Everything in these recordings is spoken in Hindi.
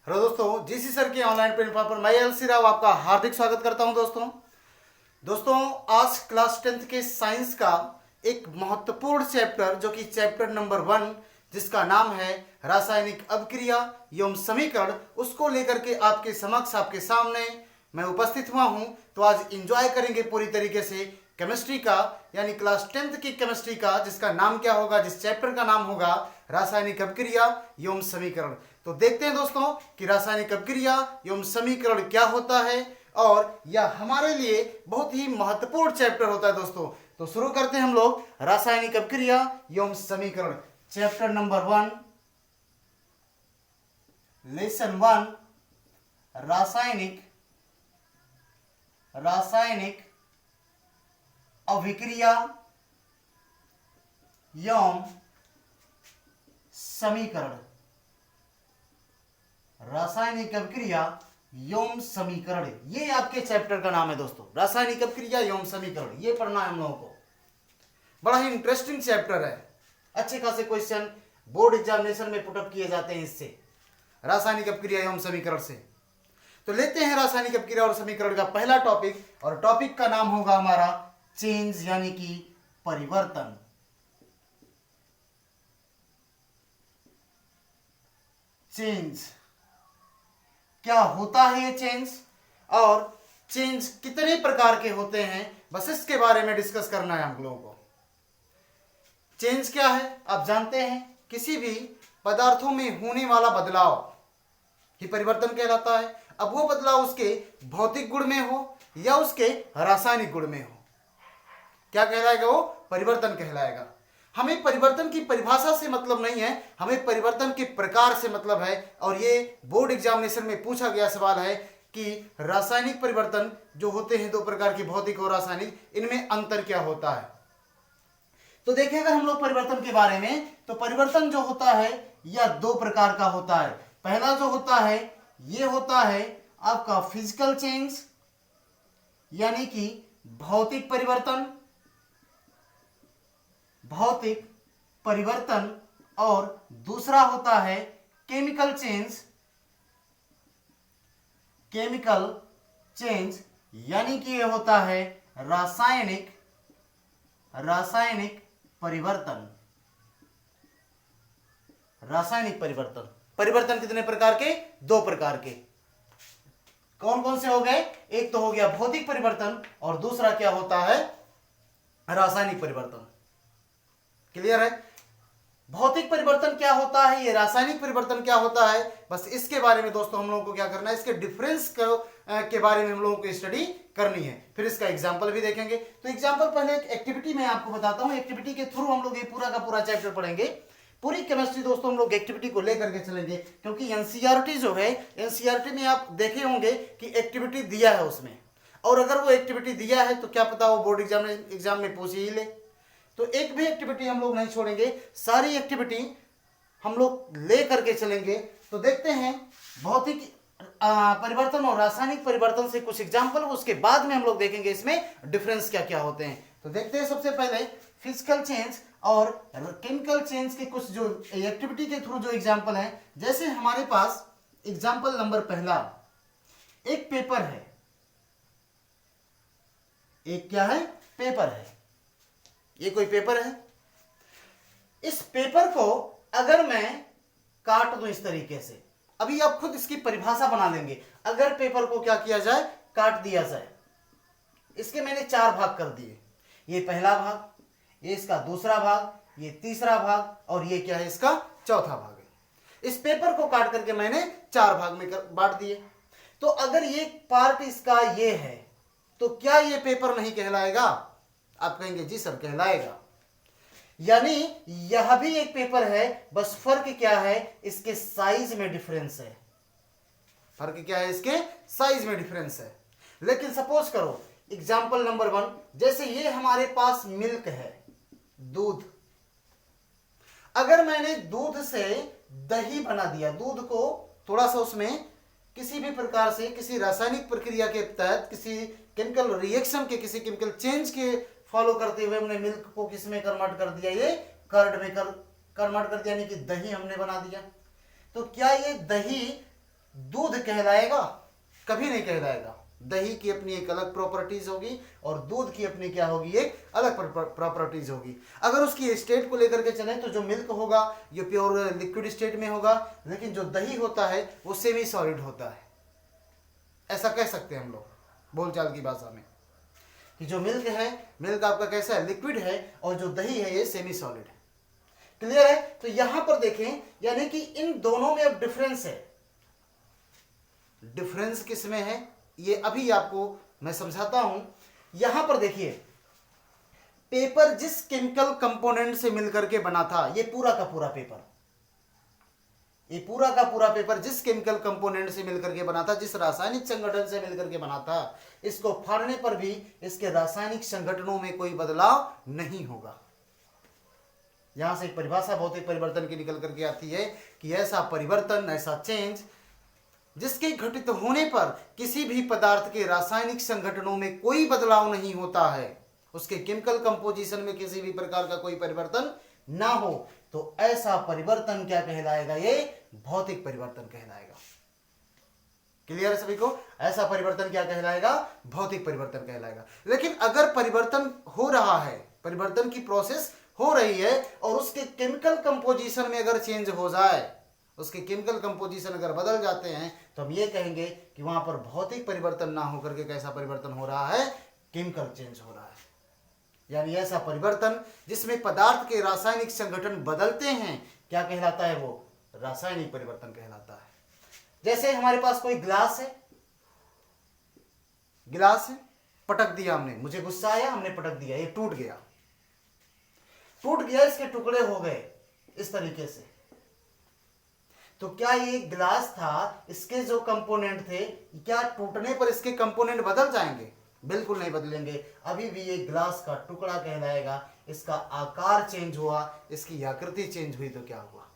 हेलो दोस्तों, जीसी सर के ऑनलाइन प्लेटफॉर्म पर मैं एलसी राव आपका हार्दिक स्वागत करता हूं। दोस्तों आज क्लास 10th के साइंस का एक महत्वपूर्ण चैप्टर जो कि चैप्टर नंबर 1 जिसका नाम है रासायनिक अभिक्रिया एवं समीकरण, उसको लेकर के आपके समक्ष आपके सामने मैं उपस्थित हुआ हूं। तो आज एंजॉय करेंगे पूरी तरीके से केमिस्ट्री का, यानी क्लास 10th की केमिस्ट्री का, जिसका नाम क्या होगा, जिस चैप्टर का नाम होगा रासायनिक अभिक्रिया एवं समीकरण। तो देखते हैं दोस्तों कि रासायनिक अभिक्रिया एवं समीकरण क्या होता है और यह हमारे लिए बहुत ही महत्वपूर्ण चैप्टर होता है दोस्तों। तो शुरू करते हैं हम लोग रासायनिक अभिक्रिया एवं समीकरण, चैप्टर नंबर 1, लेसन 1, रासायनिक अभिक्रिया एवं समीकरण। रासायनिक अभिक्रिया एवं समीकरण, ये आपके चैप्टर का नाम है दोस्तों, रासायनिक अभिक्रिया एवं समीकरण। ये पढ़ना है हम लोगों को, बड़ा ही इंटरेस्टिंग चैप्टर है। अच्छे खासे क्वेश्चन बोर्ड एग्जामिनेशन में पुटअप किए जाते हैं इससे, रासायनिक अभिक्रिया एवं समीकरण से। तो लेते हैं रासायनिक अभिक्रिया और समीकरण का पहला टॉपिक, और टॉपिक का नाम होगा हमारा चेंज, यानी कि परिवर्तन। चेंज क्या होता है ये चेंज, और चेंज कितने प्रकार के होते हैं, बस इसके बारे में डिस्कस करना है हम लोगों को। चेंज क्या है आप जानते हैं, किसी भी पदार्थों में होने वाला बदलाव ही परिवर्तन कहलाता है। अब वो बदलाव उसके भौतिक गुण में हो या उसके रासायनिक गुण में हो, क्या कहलाएगा, वो परिवर्तन कहलाएगा। हमें परिवर्तन की परिभाषा से मतलब नहीं है, हमें परिवर्तन के प्रकार से मतलब है। और ये बोर्ड एग्जामिनेशन में पूछा गया सवाल है कि रासायनिक परिवर्तन जो होते हैं दो प्रकार के, भौतिक और रासायनिक, इनमें अंतर क्या होता है। तो देखें अगर हम लोग परिवर्तन के बारे में, तो परिवर्तन जो होता है यह दो प्रकार का होता है। पहला जो होता है ये होता है आपका फिजिकल चेंज, यानी कि भौतिक परिवर्तन, और दूसरा होता है केमिकल चेंज, यानी कि ये होता है रासायनिक परिवर्तन। परिवर्तन कितने प्रकार के, दो प्रकार के। कौन कौन से हो गए, एक तो हो गया भौतिक परिवर्तन और दूसरा क्या होता है, रासायनिक परिवर्तन। क्लियर है। भौतिक परिवर्तन क्या होता है, ये रासायनिक परिवर्तन क्या होता है, बस इसके बारे में दोस्तों हम लोगों को क्या करना है, इसके डिफरेंस के बारे में हम लोगों को स्टडी करनी है। फिर इसका एग्जांपल भी देखेंगे। तो एग्जांपल पहले एक एक्टिविटी में आपको बताता हूं, एक्टिविटी के थ्रू हम लोग ये पूरा का पूरा चैप्टर पढ़ेंगे। पूरी केमिस्ट्री दोस्तों हम लोग एक्टिविटी को लेकर के चलेंगे, क्योंकि एनसीईआरटी जो है, एनसीईआरटी में आप देखे होंगे कि एक्टिविटी दिया है उसमें, और अगर वो एक्टिविटी दिया है तो क्या पता वो बोर्ड एग्जाम में पूछ ही ले। तो एक भी एक्टिविटी हम लोग नहीं छोड़ेंगे, सारी एक्टिविटी हम लोग ले करके चलेंगे। तो देखते हैं भौतिक परिवर्तन और रासायनिक परिवर्तन से कुछ एग्जांपल, उसके बाद में हम लोग देखेंगे इसमें डिफरेंस क्या क्या होते हैं। तो देखते हैं सबसे पहले फिजिकल चेंज और केमिकल चेंज के कुछ जो एक्टिविटी के थ्रू जो एग्जांपल है। जैसे हमारे पास एग्जांपल नंबर पहला, एक पेपर है, एक क्या है, पेपर है। ये कोई पेपर है, इस पेपर को अगर मैं काट दूं इस तरीके से, अभी आप खुद इसकी परिभाषा बना लेंगे। अगर पेपर को क्या किया जाए, काट दिया जाए, इसके मैंने 4 भाग कर दिए, ये पहला भाग, ये इसका दूसरा भाग, ये तीसरा भाग, और ये क्या है, इसका चौथा भाग है। इस पेपर को काट करके मैंने 4 भाग में बांट दिए। तो अगर ये पार्ट इसका ये है, तो क्या ये पेपर नहीं कहलाएगा, आप कहेंगे जी सर कहलाएगा। यानी यह भी एक पेपर है, बस फर्क क्या है, इसके साइज में डिफरेंस है। फर्क क्या है, इसके साइज में डिफरेंस है। लेकिन सपोज करो एग्जांपल नंबर 1, जैसे ये हमारे पास मिल्क है, दूध। अगर मैंने दूध से दही बना दिया, दूध को थोड़ा सा उसमें किसी भी प्रकार से, किसी रासायनिक प्रक्रिया के तहत, किसी केमिकल रिएक्शन के, किसी केमिकल चेंज के फॉलो करते हुए हमने मिल्क को किस में कन्वर्ट कर दिया, ये कर्ड में कन्वर्ट कर दिया, यानी कि दही हमने बना दिया। तो क्या ये दही दूध कहलाएगा? कभी नहीं कहलाएगा। दही की अपनी एक अलग प्रॉपर्टीज होगी और दूध की अपनी क्या होगी, एक अलग प्रॉपर्टीज होगी। अगर उसकी स्टेट को लेकर के चलें तो जो मिल्क होगा ये प्योर लिक्विड स्टेट में होगा, लेकिन जो दही होता है वो सेमी सॉलिड होता है। ऐसा कह सकते हैं हम लोग बोलचाल की भाषा में कि जो मिल्क है, मिल्क आपका कैसा है, लिक्विड है, और जो दही है ये सेमी सॉलिड है। क्लियर है? तो यहां पर देखें, यानी कि इन दोनों में अब डिफरेंस है। डिफरेंस किसमें है ये अभी आपको मैं समझाता हूं। यहां पर देखिए, पेपर जिस केमिकल कंपोनेंट से मिलकर के बना था, ये पूरा का पूरा पेपर, ये पूरा का पूरा पेपर जिस केमिकल कंपोनेंट से मिलकर के बना था, जिस रासायनिक संगठन से मिलकर के बना था, इसको फाड़ने पर भी इसके रासायनिक संगठनों में कोई बदलाव नहीं होगा। यहां से एक परिभाषा भौतिक परिवर्तन की निकल करके आती है कि ऐसा परिवर्तन, ऐसा चेंज जिसके घटित होने पर किसी भी पदार्थ के रासायनिक संगठनों में कोई बदलाव नहीं होता है, उसके केमिकल कंपोजिशन में किसी भी प्रकार का कोई परिवर्तन ना हो, तो ऐसा परिवर्तन क्या कहलाएगा, ये भौतिक परिवर्तन कहलाएगा। क्लियर है सभी को? ऐसा परिवर्तन क्या कहलाएगा, भौतिक परिवर्तन कहलाएगा। लेकिन अगर परिवर्तन हो रहा है, परिवर्तन की प्रोसेस हो रही है और उसके केमिकल कंपोजिशन में अगर चेंज हो जाए, उसके केमिकल कंपोजिशन अगर बदल जाते हैं, तो हम ये कहेंगे कि वहां पर भौतिक परिवर्तन ना होकर के कैसा परिवर्तन हो रहा है, केमिकल चेंज हो रहा है। यानी ऐसा परिवर्तन जिसमें पदार्थ के रासायनिक संगठन बदलते हैं, क्या कहलाता है, वो रासायनिक परिवर्तन कहलाता है। जैसे हमारे पास कोई गिलास है, गिलास है, पटक दिया हमने, मुझे गुस्सा आया, हमने पटक दिया, ये टूट गया, टूट गया, इसके टुकड़े हो गए इस तरीके से। तो क्या ये गिलास था, इसके जो कंपोनेंट थे, क्या टूटने पर इसके कंपोनेंट बदल जाएंगे? बिल्कुल नहीं बदलेंगे। अभी भी ये ग्लास का टुकड़ा कहलाएगा। इसका आकार चेंज हुआ, इसकी आकृति चेंज हुई तो क्या हुआ,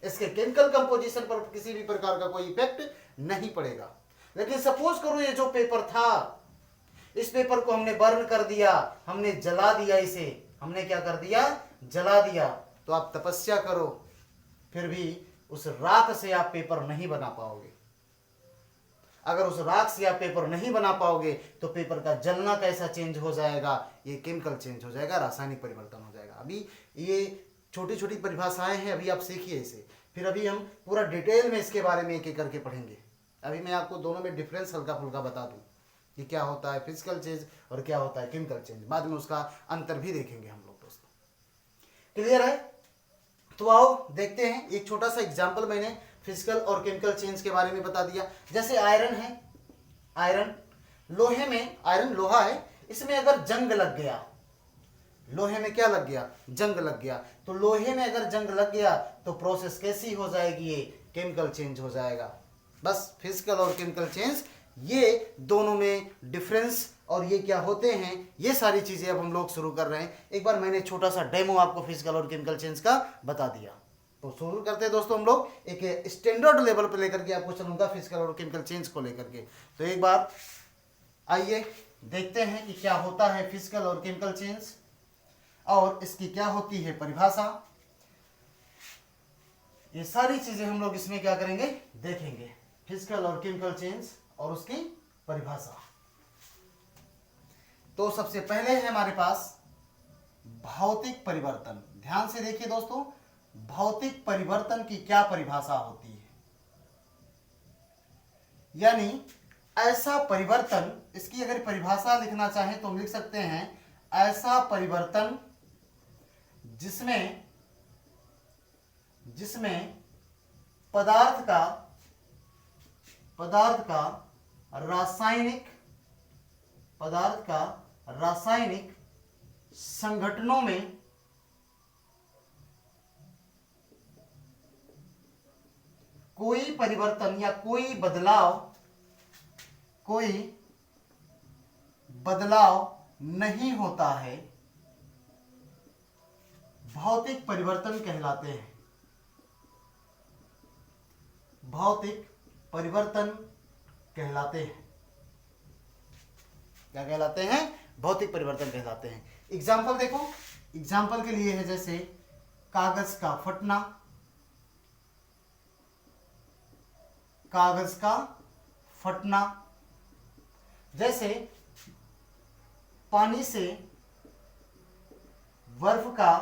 इसके केमिकल कंपोजिशन पर किसी भी प्रकार का कोई इफेक्ट नहीं पड़ेगा। लेकिन सपोज करो ये जो पेपर था, इस पेपर को हमने बर्न कर दिया, हमने जला दिया, इसे हमने क्या कर दिया, जला दिया। तो आप तपस्या करो, फिर भी उस राख से आप पेपर नहीं बना पाओगे। अगर उस राख से आप पेपर नहीं बना पाओगे तो पेपर का जलना कैसा चेंज हो जाएगा, ये केमिकल चेंज हो जाएगा, रासायनिक परिवर्तन हो जाएगा। अभी ये छोटी छोटी परिभाषाएं हैं, अभी आप सीखिए इसे, फिर अभी हम पूरा डिटेल में इसके बारे में एक एक करके पढ़ेंगे। अभी मैं आपको दोनों में डिफरेंस हल्का फुल्का बता दूं कि क्या होता है फिजिकल चेंज और क्या होता है केमिकल चेंज। बाद में उसका अंतर भी देखेंगे हम लोग दोस्तों। क्लियर है? तो आओ देखते हैं, एक छोटा सा एग्जाम्पल मैंने फिजिकल और केमिकल चेंज के बारे में बता दिया। जैसे आयरन है, आयरन लोहे में, आयरन लोहा है, इसमें अगर जंग लग गया, लोहे में क्या लग गया, जंग लग गया, तो लोहे में अगर जंग लग गया तो प्रोसेस कैसी हो जाएगी, ये केमिकल चेंज हो जाएगा। बस फिजिकल और केमिकल चेंज, ये दोनों में डिफरेंस और ये क्या होते हैं, ये सारी चीजें अब हम लोग शुरू कर रहे हैं। एक बार मैंने छोटा सा डेमो आपको फिजिकल और केमिकल चेंज का बता दिया, तो शुरू करते हैं दोस्तों हम लोग। एक स्टैंडर्ड लेवल पे लेकर के आपको चलूंगा फिजिकल और केमिकल चेंज को लेकर के। तो एक बार आइए देखते हैं कि क्या होता है फिजिकल और केमिकल चेंज और इसकी क्या होती है परिभाषा। ये सारी चीजें हम लोग इसमें क्या करेंगे, देखेंगे, फिजिकल और केमिकल चेंज और उसकी परिभाषा। तो सबसे पहले है हमारे पास भौतिक परिवर्तन। ध्यान से देखिए दोस्तों, भौतिक परिवर्तन की क्या परिभाषा होती है। यानी ऐसा परिवर्तन, इसकी अगर परिभाषा लिखना चाहें तो हम लिख सकते हैं, ऐसा परिवर्तन जिसमें पदार्थ का रासायनिक संगठनों में कोई परिवर्तन या कोई बदलाव नहीं होता है, भौतिक परिवर्तन कहलाते हैं। भौतिक परिवर्तन कहलाते हैं। क्या कहलाते हैं, भौतिक परिवर्तन कहलाते हैं। एग्जाम्पल देखो, एग्जाम्पल के लिए है जैसे कागज का फटना, कागज का फटना, जैसे पानी से बर्फ का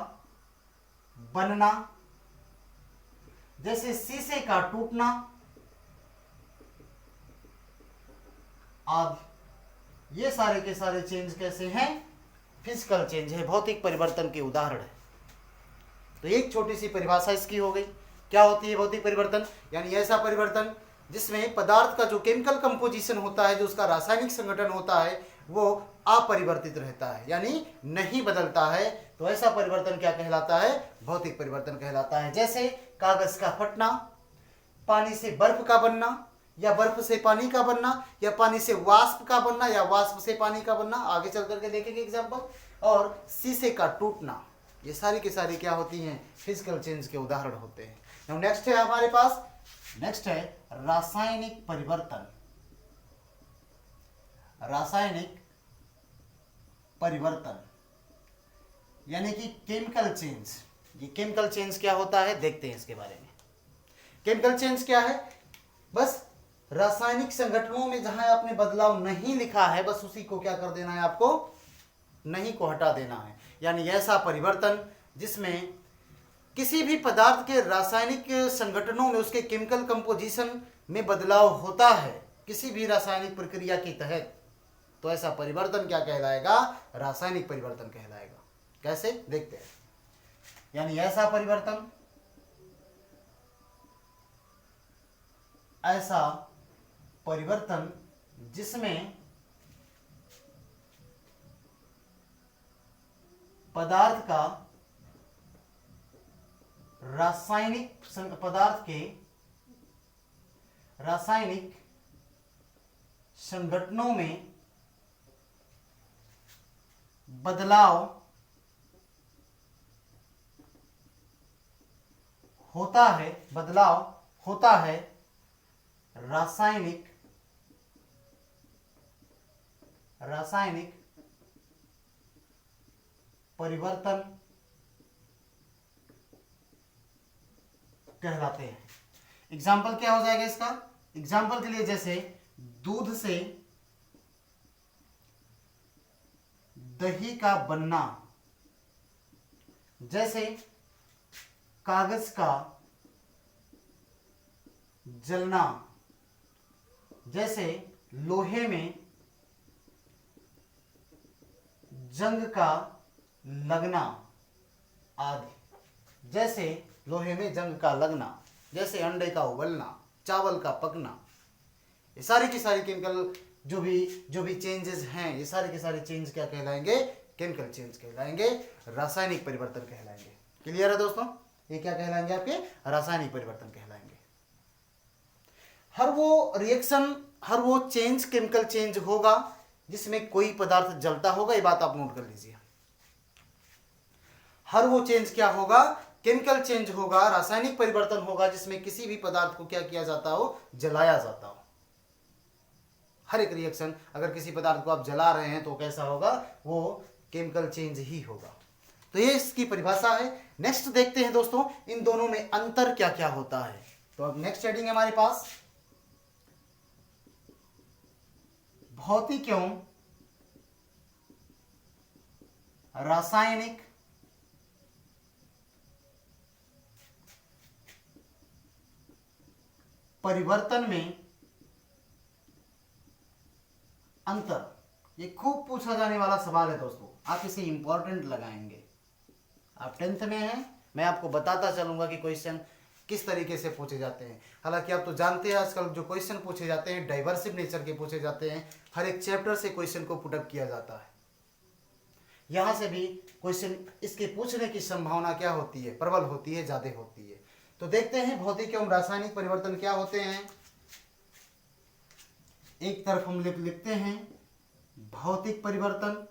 बनना, जैसे शीशे का टूटना आदि। ये सारे के सारे चेंज कैसे हैं? फिजिकल चेंज है, भौतिक परिवर्तन के उदाहरण है। तो एक छोटी सी परिभाषा इसकी हो गई। क्या होती है भौतिक परिवर्तन? यानी ऐसा परिवर्तन जिसमें पदार्थ का जो केमिकल कंपोजिशन होता है, जो उसका रासायनिक संगठन होता है, वो अपरिवर्तित रहता है, यानी नहीं बदलता है। तो ऐसा परिवर्तन क्या कहलाता है? भौतिक परिवर्तन कहलाता है। जैसे कागज का फटना, पानी से बर्फ का बनना, या बर्फ से पानी का बनना, या पानी से वाष्प का बनना, या वाष्प से पानी का बनना, आगे चल करके देखेंगे एग्जाम्पल। और शीशे का टूटना, ये सारी की सारी क्या होती हैं? फिजिकल चेंज के उदाहरण होते हैं। नाउ नेक्स्ट है हमारे पास, नेक्स्ट है रासायनिक परिवर्तन। रासायनिक परिवर्तन यानी कि केमिकल चेंज। ये केमिकल चेंज क्या होता है देखते हैं इसके बारे में। केमिकल चेंज क्या है? बस रासायनिक संगठनों में जहां आपने बदलाव नहीं लिखा है, बस उसी को क्या कर देना है? आपको नहीं को हटा देना है। यानी ऐसा परिवर्तन जिसमें किसी भी पदार्थ के रासायनिक संगठनों में, उसके केमिकल कंपोजिशन में बदलाव होता है किसी भी रासायनिक प्रक्रिया के तहत, तो ऐसा परिवर्तन क्या कहलाएगा? रासायनिक परिवर्तन कहलाएगा। कैसे देखते हैं। यानी ऐसा परिवर्तन, ऐसा परिवर्तन जिसमें पदार्थ का पदार्थ के रासायनिक संगठनों में बदलाव होता है रासायनिक परिवर्तन कहलाते हैं। एग्जाम्पल क्या हो जाएगा इसका? एग्जाम्पल के लिए जैसे दूध से दही का बनना, जैसे कागज का जलना, जैसे लोहे में जंग का लगना आदि। जैसे लोहे में जंग का लगना, जैसे अंडे का उबलना, चावल का पकना। ये सारी की सारी केमिकल जो भी चेंजेस हैं, ये सारे के सारे चेंज क्या कहलाएंगे? केमिकल चेंज कहलाएंगे, रासायनिक परिवर्तन कहलाएंगे। क्लियर है दोस्तों? ये क्या कहलाएंगे? आपके रासायनिक परिवर्तन कहलाएंगे। हर वो रिएक्शन, हर वो चेंज केमिकल चेंज होगा जिसमें कोई पदार्थ जलता होगा। ये बात आप नोट कर लीजिए। हर वो चेंज क्या होगा? केमिकल चेंज होगा, रासायनिक परिवर्तन होगा जिसमें किसी भी पदार्थ को क्या किया जाता हो? जलाया जाता हो। हर एक रिएक्शन, अगर किसी पदार्थ को आप जला रहे हैं तो कैसा होगा? वो केमिकल चेंज ही होगा। तो ये इसकी परिभाषा है। नेक्स्ट देखते हैं दोस्तों, इन दोनों में अंतर क्या क्या होता है। तो अब नेक्स्ट हेडिंग है हमारे पास, भौतिक एवं रासायनिक परिवर्तन में अंतर। ये खूब पूछा जाने वाला सवाल है दोस्तों, आप इसे इंपॉर्टेंट लगाएंगे। आप 10th में हैं, मैं आपको बताता चलूंगा कि क्वेश्चन किस तरीके से पूछे जाते हैं। हालांकि आप तो जानते हैं आजकल जो क्वेश्चन पूछे जाते हैं डाइवर्सिव नेचर के पूछे जाते हैं। हर एक चैप्टर से क्वेश्चन को पुटअप किया जाता है। यहां से भी क्वेश्चन इसके पूछने की संभावना क्या होती है? प्रबल होती है, ज्यादा होती है। तो देखते हैं भौतिक एवं रासायनिक परिवर्तन क्या होते हैं। एक तरफ हम लिखते हैं भौतिक परिवर्तन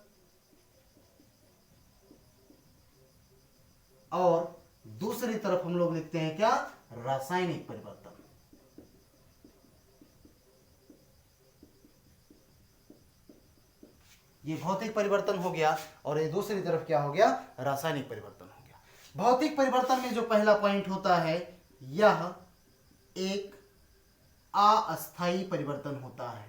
और दूसरी तरफ हम लोग लिखते हैं क्या? रासायनिक परिवर्तन। ये भौतिक परिवर्तन हो गया और ये दूसरी तरफ क्या हो गया? रासायनिक परिवर्तन हो गया। भौतिक परिवर्तन में जो पहला पॉइंट होता है, यह एक अस्थायी परिवर्तन होता है।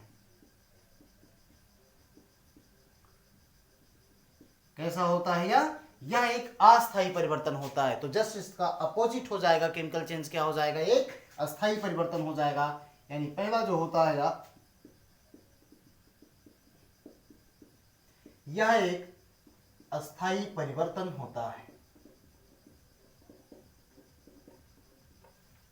कैसा होता है यह एक अस्थायी परिवर्तन होता है। तो जस्ट इसका अपोजिट हो जाएगा, केमिकल चेंज क्या हो जाएगा, एक अस्थायी परिवर्तन हो जाएगा। यानी पहला जो होता है यह एक अस्थायी परिवर्तन होता है।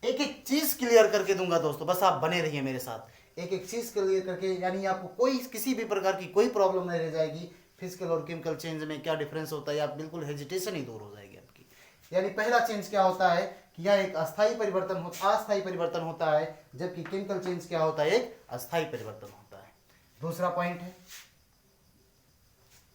एक एक चीज क्लियर करके दूंगा दोस्तों, बस आप बने रहिए मेरे साथ, एक एक चीज क्लियर करके, यानी आपको कोई किसी भी प्रकार की कोई प्रॉब्लम नहीं रह जाएगी। फिजिकल और केमिकल चेंज में क्या डिफरेंस होता है, आप बिल्कुल हेजिटेशन ही दूर हो जाएगी आपकी। यानी पहला चेंज क्या होता है कि यह एक अस्थायी परिवर्तन होता है, जबकि केमिकल चेंज क्या होता है, एक अस्थायी परिवर्तन होता है। दूसरा पॉइंट है,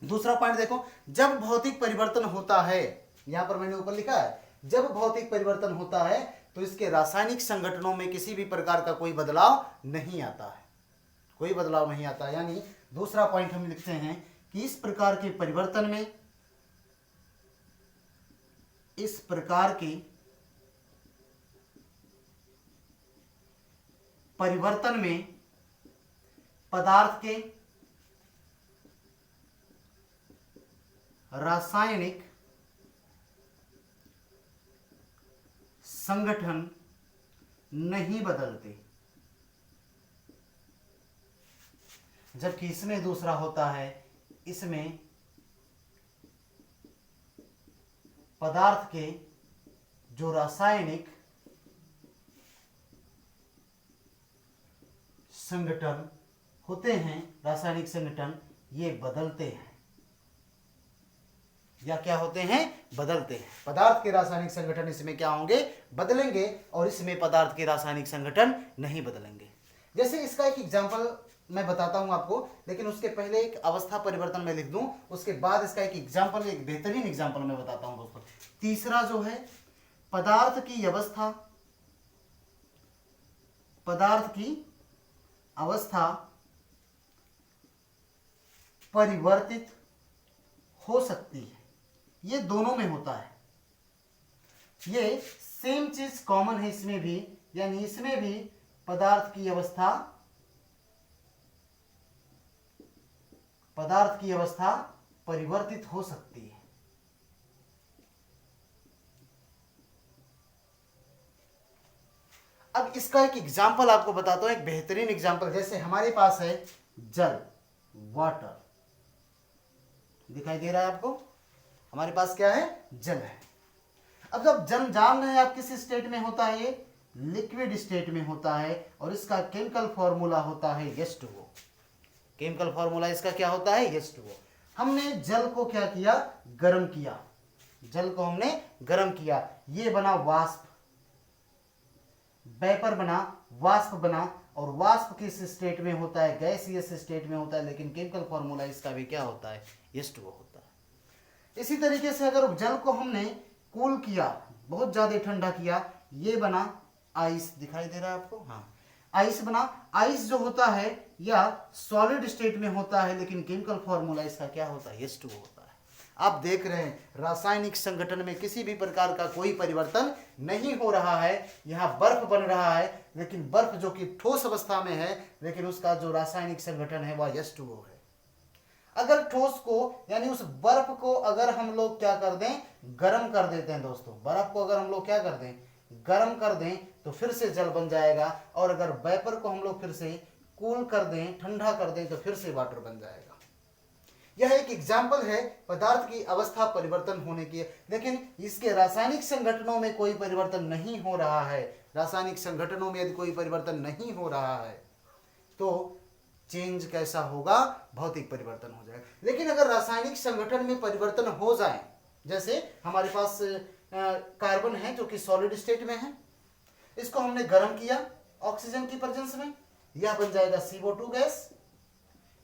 दूसरा पॉइंट देखो, जब भौतिक परिवर्तन होता है, यहां पर मैंने ऊपर लिखा है, जब भौतिक परिवर्तन होता है तो इसके रासायनिक संगठनों में किसी भी प्रकार का कोई बदलाव नहीं आता है, कोई बदलाव नहीं आता। यानी दूसरा पॉइंट हम लिखते हैं कि इस प्रकार के परिवर्तन में, इस प्रकार के परिवर्तन में पदार्थ के रासायनिक संगठन नहीं बदलते, जबकि इसमें दूसरा होता है, इसमें पदार्थ के जो रासायनिक संगठन होते हैं, रासायनिक संगठन ये बदलते हैं, या क्या होते हैं, बदलते हैं। पदार्थ के रासायनिक संगठन इसमें क्या होंगे, बदलेंगे, और इसमें पदार्थ के रासायनिक संगठन नहीं बदलेंगे। जैसे इसका एक एग्जांपल मैं बताता हूं आपको, लेकिन उसके पहले एक अवस्था परिवर्तन में लिख दूं, उसके बाद इसका एक एग्जांपल, एक बेहतरीन एग्जांपल मैं बताता हूं दोस्तों। तीसरा जो है, पदार्थ की अवस्था, पदार्थ की अवस्था परिवर्तित हो सकती है। ये दोनों में होता है, ये सेम चीज कॉमन है इसमें भी, यानी इसमें भी पदार्थ की अवस्था, पदार्थ की अवस्था परिवर्तित हो सकती है। अब इसका एक एग्जाम्पल आपको बताता हूं, एक बेहतरीन एग्जाम्पल। जैसे हमारे पास है जल, वाटर, दिखाई दे रहा है आपको, हमारे पास क्या है, जल है। अब जब जल जान रहे हैं आप किस स्टेट में होता है, ये लिक्विड स्टेट में होता है, और इसका केमिकल फॉर्मूला होता है H2O। केमिकल फॉर्मूला इसका क्या होता है, H2O। हमने जल को क्या किया, गर्म किया, जल को हमने गर्म किया, ये बना वाष्प, वेपर बना, वाष्प बना, और वाष्प किस स्टेट में होता है, गैसियस स्टेट में होता है, लेकिन केमिकल फॉर्मूला इसका भी क्या होता है, H2O होता है। इसी तरीके से अगर जल को हमने कूल किया, बहुत ज्यादा ठंडा किया, ये बना आइस, दिखाई दे रहा है आपको, हाँ, आइस बना। आइस जो होता है या सॉलिड स्टेट में होता है, लेकिन केमिकल फॉर्मूला इसका क्या होता है, H2O होता है। आप देख रहे हैं रासायनिक संगठन में किसी भी प्रकार का कोई परिवर्तन नहीं हो रहा है। यहाँ बर्फ बन रहा है, लेकिन बर्फ जो कि ठोस अवस्था में है, लेकिन उसका जो रासायनिक संगठन है वह H2O है। अगर ठोस को, यानी उस बर्फ को अगर हम लोग क्या कर दें, गर्म कर देते हैं दोस्तों, बर्फ को अगर हम लोग क्या कर दें, गर्म कर दें, तो फिर से जल बन जाएगा। और अगर वेपर को हम लोग फिर से कूल कर दें, ठंडा कर दें, तो फिर से वाटर बन जाएगा। यह एक एग्जाम्पल है पदार्थ की अवस्था परिवर्तन होने की, लेकिन इसके रासायनिक संगठनों में कोई परिवर्तन नहीं हो रहा है। रासायनिक संगठनों में यदि कोई परिवर्तन नहीं हो रहा है तो चेंज कैसा होगा, भौतिक परिवर्तन हो जाएगा। लेकिन अगर रासायनिक संगठन में परिवर्तन हो जाए, जैसे हमारे पास कार्बन है जो कि सॉलिड स्टेट में है, इसको हमने गर्म किया ऑक्सीजन की प्रेजेंस में, यह बन जाएगा CO2 गैस।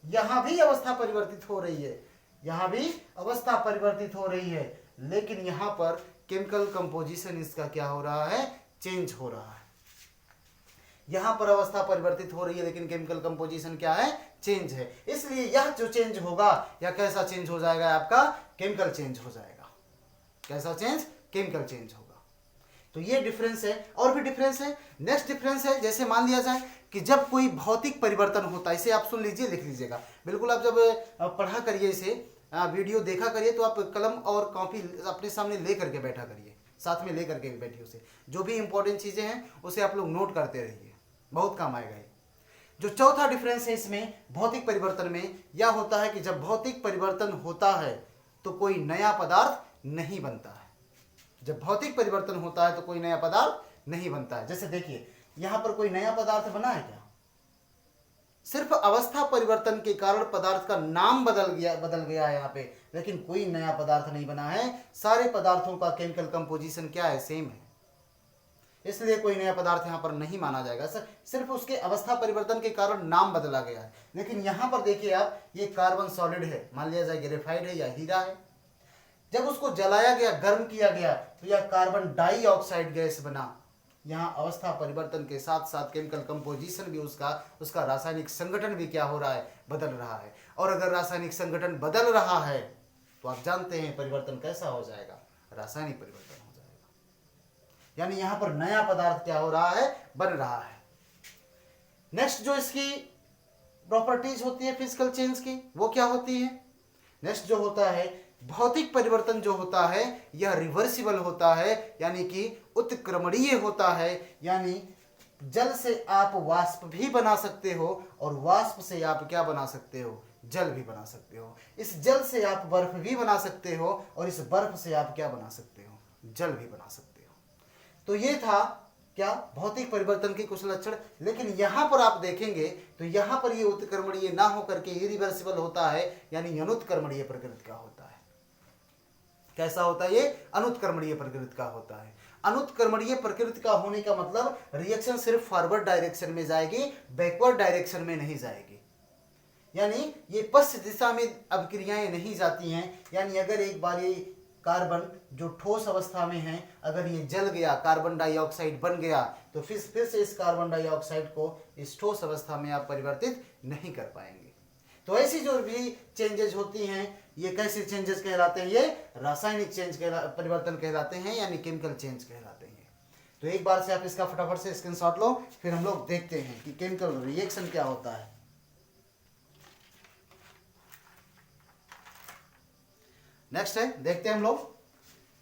यहां भी अवस्था परिवर्तित हो रही है, यहां भी अवस्था परिवर्तित हो रही है, लेकिन यहां पर केमिकल कंपोजिशन इसका क्या हो रहा है, चेंज हो रहा है। यहां पर अवस्था परिवर्तित हो रही है, लेकिन केमिकल कंपोजिशन क्या है, चेंज है। इसलिए यह जो चेंज होगा, या कैसा चेंज हो जाएगा, आपका केमिकल चेंज हो जाएगा। कैसा चेंज, केमिकल चेंज होगा। तो ये डिफरेंस है, और भी डिफरेंस है। नेक्स्ट डिफरेंस है, जैसे मान लिया जाए कि जब कोई भौतिक परिवर्तन होता है, इसे आप सुन लीजिए, लिख लीजिएगा बिल्कुल। आप जब पढ़ा करिए इसे, वीडियो देखा करिए, तो आप कलम और कॉपी अपने सामने ले करके बैठा करिए, साथ में ले करके भी बैठिए उसे। जो भी इंपॉर्टेंट चीज़ें हैं उसे आप लोग नोट करते रहिए, बहुत काम आएगा ये। जो चौथा डिफरेंस है इसमें भौतिक परिवर्तन में, यह होता है कि जब भौतिक परिवर्तन होता है तो कोई नया पदार्थ नहीं बनता है। जब भौतिक परिवर्तन होता है तो कोई नया पदार्थ नहीं बनता है। जैसे देखिए यहां पर कोई नया पदार्थ बना है क्या? सिर्फ अवस्था परिवर्तन के कारण पदार्थ का नाम बदल गया है यहाँ पे, लेकिन कोई नया पदार्थ नहीं बना है। सारे पदार्थों का केमिकल कंपोजिशन क्या है? सेम है। इसलिए कोई नया पदार्थ यहाँ पर नहीं माना जाएगा, सिर्फ उसके अवस्था परिवर्तन के कारण नाम बदला गया है। लेकिन यहाँ पर देखिए आप, ये कार्बन सॉलिड है, मान लिया जाए ग्रेफाइट है या हीरा है। जब उसको जलाया गया, गर्म किया गया, तो यह कार्बन डाइऑक्साइड गैस बना। यहाँ अवस्था परिवर्तन के साथ साथ केमिकल कंपोजिशन भी उसका रासायनिक संगठन भी क्या हो रहा है? बदल रहा है। और अगर रासायनिक संगठन बदल रहा है तो आप जानते हैं परिवर्तन कैसा हो जाएगा? रासायनिक परिवर्तन हो जाएगा। यानी यहाँ पर नया पदार्थ क्या हो रहा है? बन रहा है। नेक्स्ट जो इसकी प्रॉपर्टीज होती है फिजिकल चेंज की, वो क्या होती है? नेक्स्ट जो होता है भौतिक परिवर्तन, जो होता है यह रिवर्सिबल होता है, यानी कि उत्क्रमणीय होता है। यानी जल से आप वाष्प भी बना सकते हो और वाष्प से आप क्या बना सकते हो? जल भी बना सकते हो। इस जल से आप बर्फ भी बना सकते हो और इस बर्फ से आप क्या बना सकते हो? जल भी बना सकते हो। तो ये था क्या? भौतिक परिवर्तन के कुछ लक्षण। लेकिन यहां पर आप देखेंगे तो यहां पर ये उत्क्रमणीय ना होकर के इरिवर्सिबल होता है, यानी अनुत्क्रमणीय प्रकृति का होता है। कैसा होता है ये? अनुत्क्रमणीय प्रकृति का होता है। अनुत्क्रमणीय प्रकृति का होने का मतलब रिएक्शन सिर्फ फॉरवर्ड डायरेक्शन में जाएगी, बैकवर्ड डायरेक्शन में नहीं जाएगी। यानी ये पश्चिम दिशा में अभिक्रियाएं नहीं जाती हैं। यानी अगर एक बार ये कार्बन जो ठोस अवस्था में है, अगर ये जल गया, कार्बन डाइऑक्साइड बन गया, तो फिर से इस कार्बन डाइऑक्साइड को इस ठोस अवस्था में आप परिवर्तित नहीं कर पाएंगे। तो ऐसी जो भी चेंजेस होती हैं, ये कैसे चेंजेस कहलाते हैं? ये रासायनिक परिवर्तन कहलाते हैं, यानी केमिकल चेंज कहलाते हैं। तो एक बार से आप इसका फटाफट से स्क्रीनशॉट लो, फिर हम लोग देखते हैं कि केमिकल रिएक्शन क्या होता है। नेक्स्ट है, देखते हैं हम लोग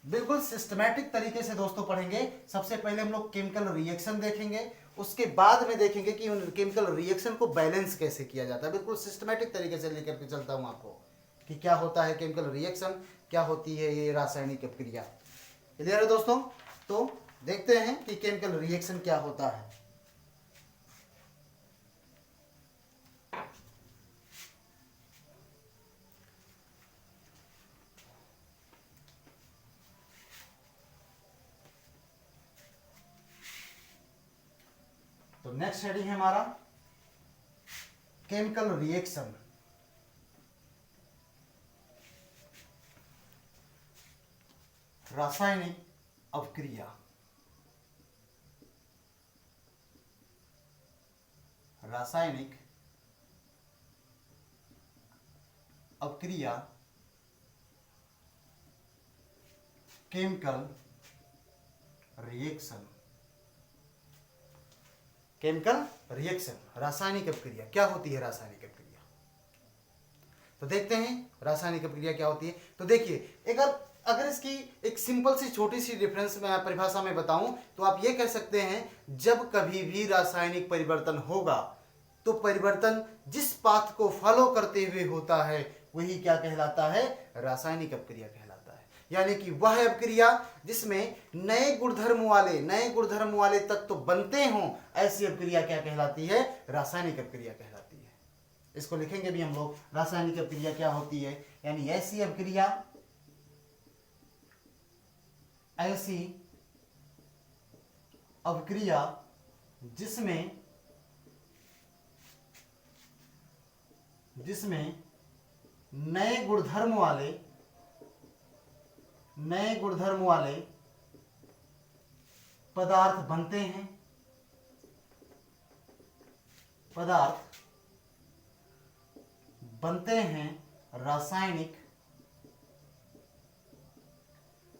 बिल्कुल सिस्टमैटिक तरीके से दोस्तों पढ़ेंगे। सबसे पहले हम लोग केमिकल रिएक्शन देखेंगे, उसके बाद में देखेंगे कि उन केमिकल रिएक्शन को बैलेंस कैसे किया जाता है। बिल्कुल सिस्टमैटिक तरीके से लेकर के चलता हूं आपको कि क्या होता है केमिकल रिएक्शन, क्या होती है ये रासायनिक अभिक्रिया। क्लियर है दोस्तों? तो देखते हैं कि केमिकल रिएक्शन क्या होता है। तो नेक्स्ट हेडिंग है हमारा केमिकल रिएक्शन। रासायनिक अभिक्रिया। रासायनिक अभिक्रिया, केमिकल रिएक्शन। केमिकल रिएक्शन, रासायनिक अभिक्रिया। क्या होती है रासायनिक अभिक्रिया? तो देखते हैं रासायनिक अभिक्रिया क्या होती है। तो देखिए, अगर इसकी एक सिंपल सी छोटी सी डिफरेंस में परिभाषा में बताऊं तो आप ये कह सकते हैं, जब कभी भी रासायनिक परिवर्तन होगा तो परिवर्तन जिस पाथ को फॉलो करते हुए होता है वही क्या कहलाता है? रासायनिक अभिक्रिया कहलाता है। यानी कि वह अभिक्रिया जिसमें नए गुणधर्म वाले तत्व बनते हों, ऐसी अभिक्रिया क्या कहलाती है? रासायनिक अभिक्रिया कहलाती है। इसको लिखेंगे भी हम लोग, रासायनिक अभिक्रिया क्या होती है? यानी ऐसी अभिक्रिया जिसमें नए गुणधर्म वाले पदार्थ बनते हैं,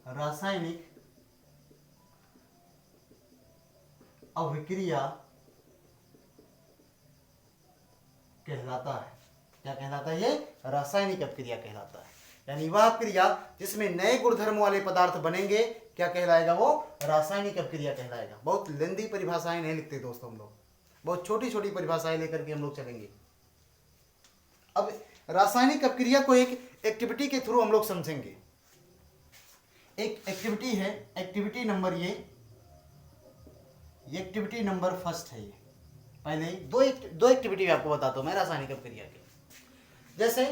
रासायनिक अभिक्रिया कहलाता है। क्या कहलाता है? ये रासायनिक अपक्रिया कहलाता है। यानी वह अपक्रिया जिसमें नए गुणधर्म वाले पदार्थ बनेंगे क्या कहलाएगा? वो रासायनिक अपक्रिया कहलाएगा। बहुत लेंदी परिभाषाएं नहीं लिखते दोस्तों हम लोग, बहुत छोटी छोटी परिभाषाएं लेकर के हम लोग चलेंगे। अब रासायनिक अपक्रिया को एक एक्टिविटी के थ्रू हम लोग समझेंगे। एक एक्टिविटी है, एक्टिविटी नंबर ये एक्टिविटी नंबर फर्स्ट है। ये पहले दो एक्टिविटी आपको बताता हूं मैं रासायनिक अपक्रिया के। जैसे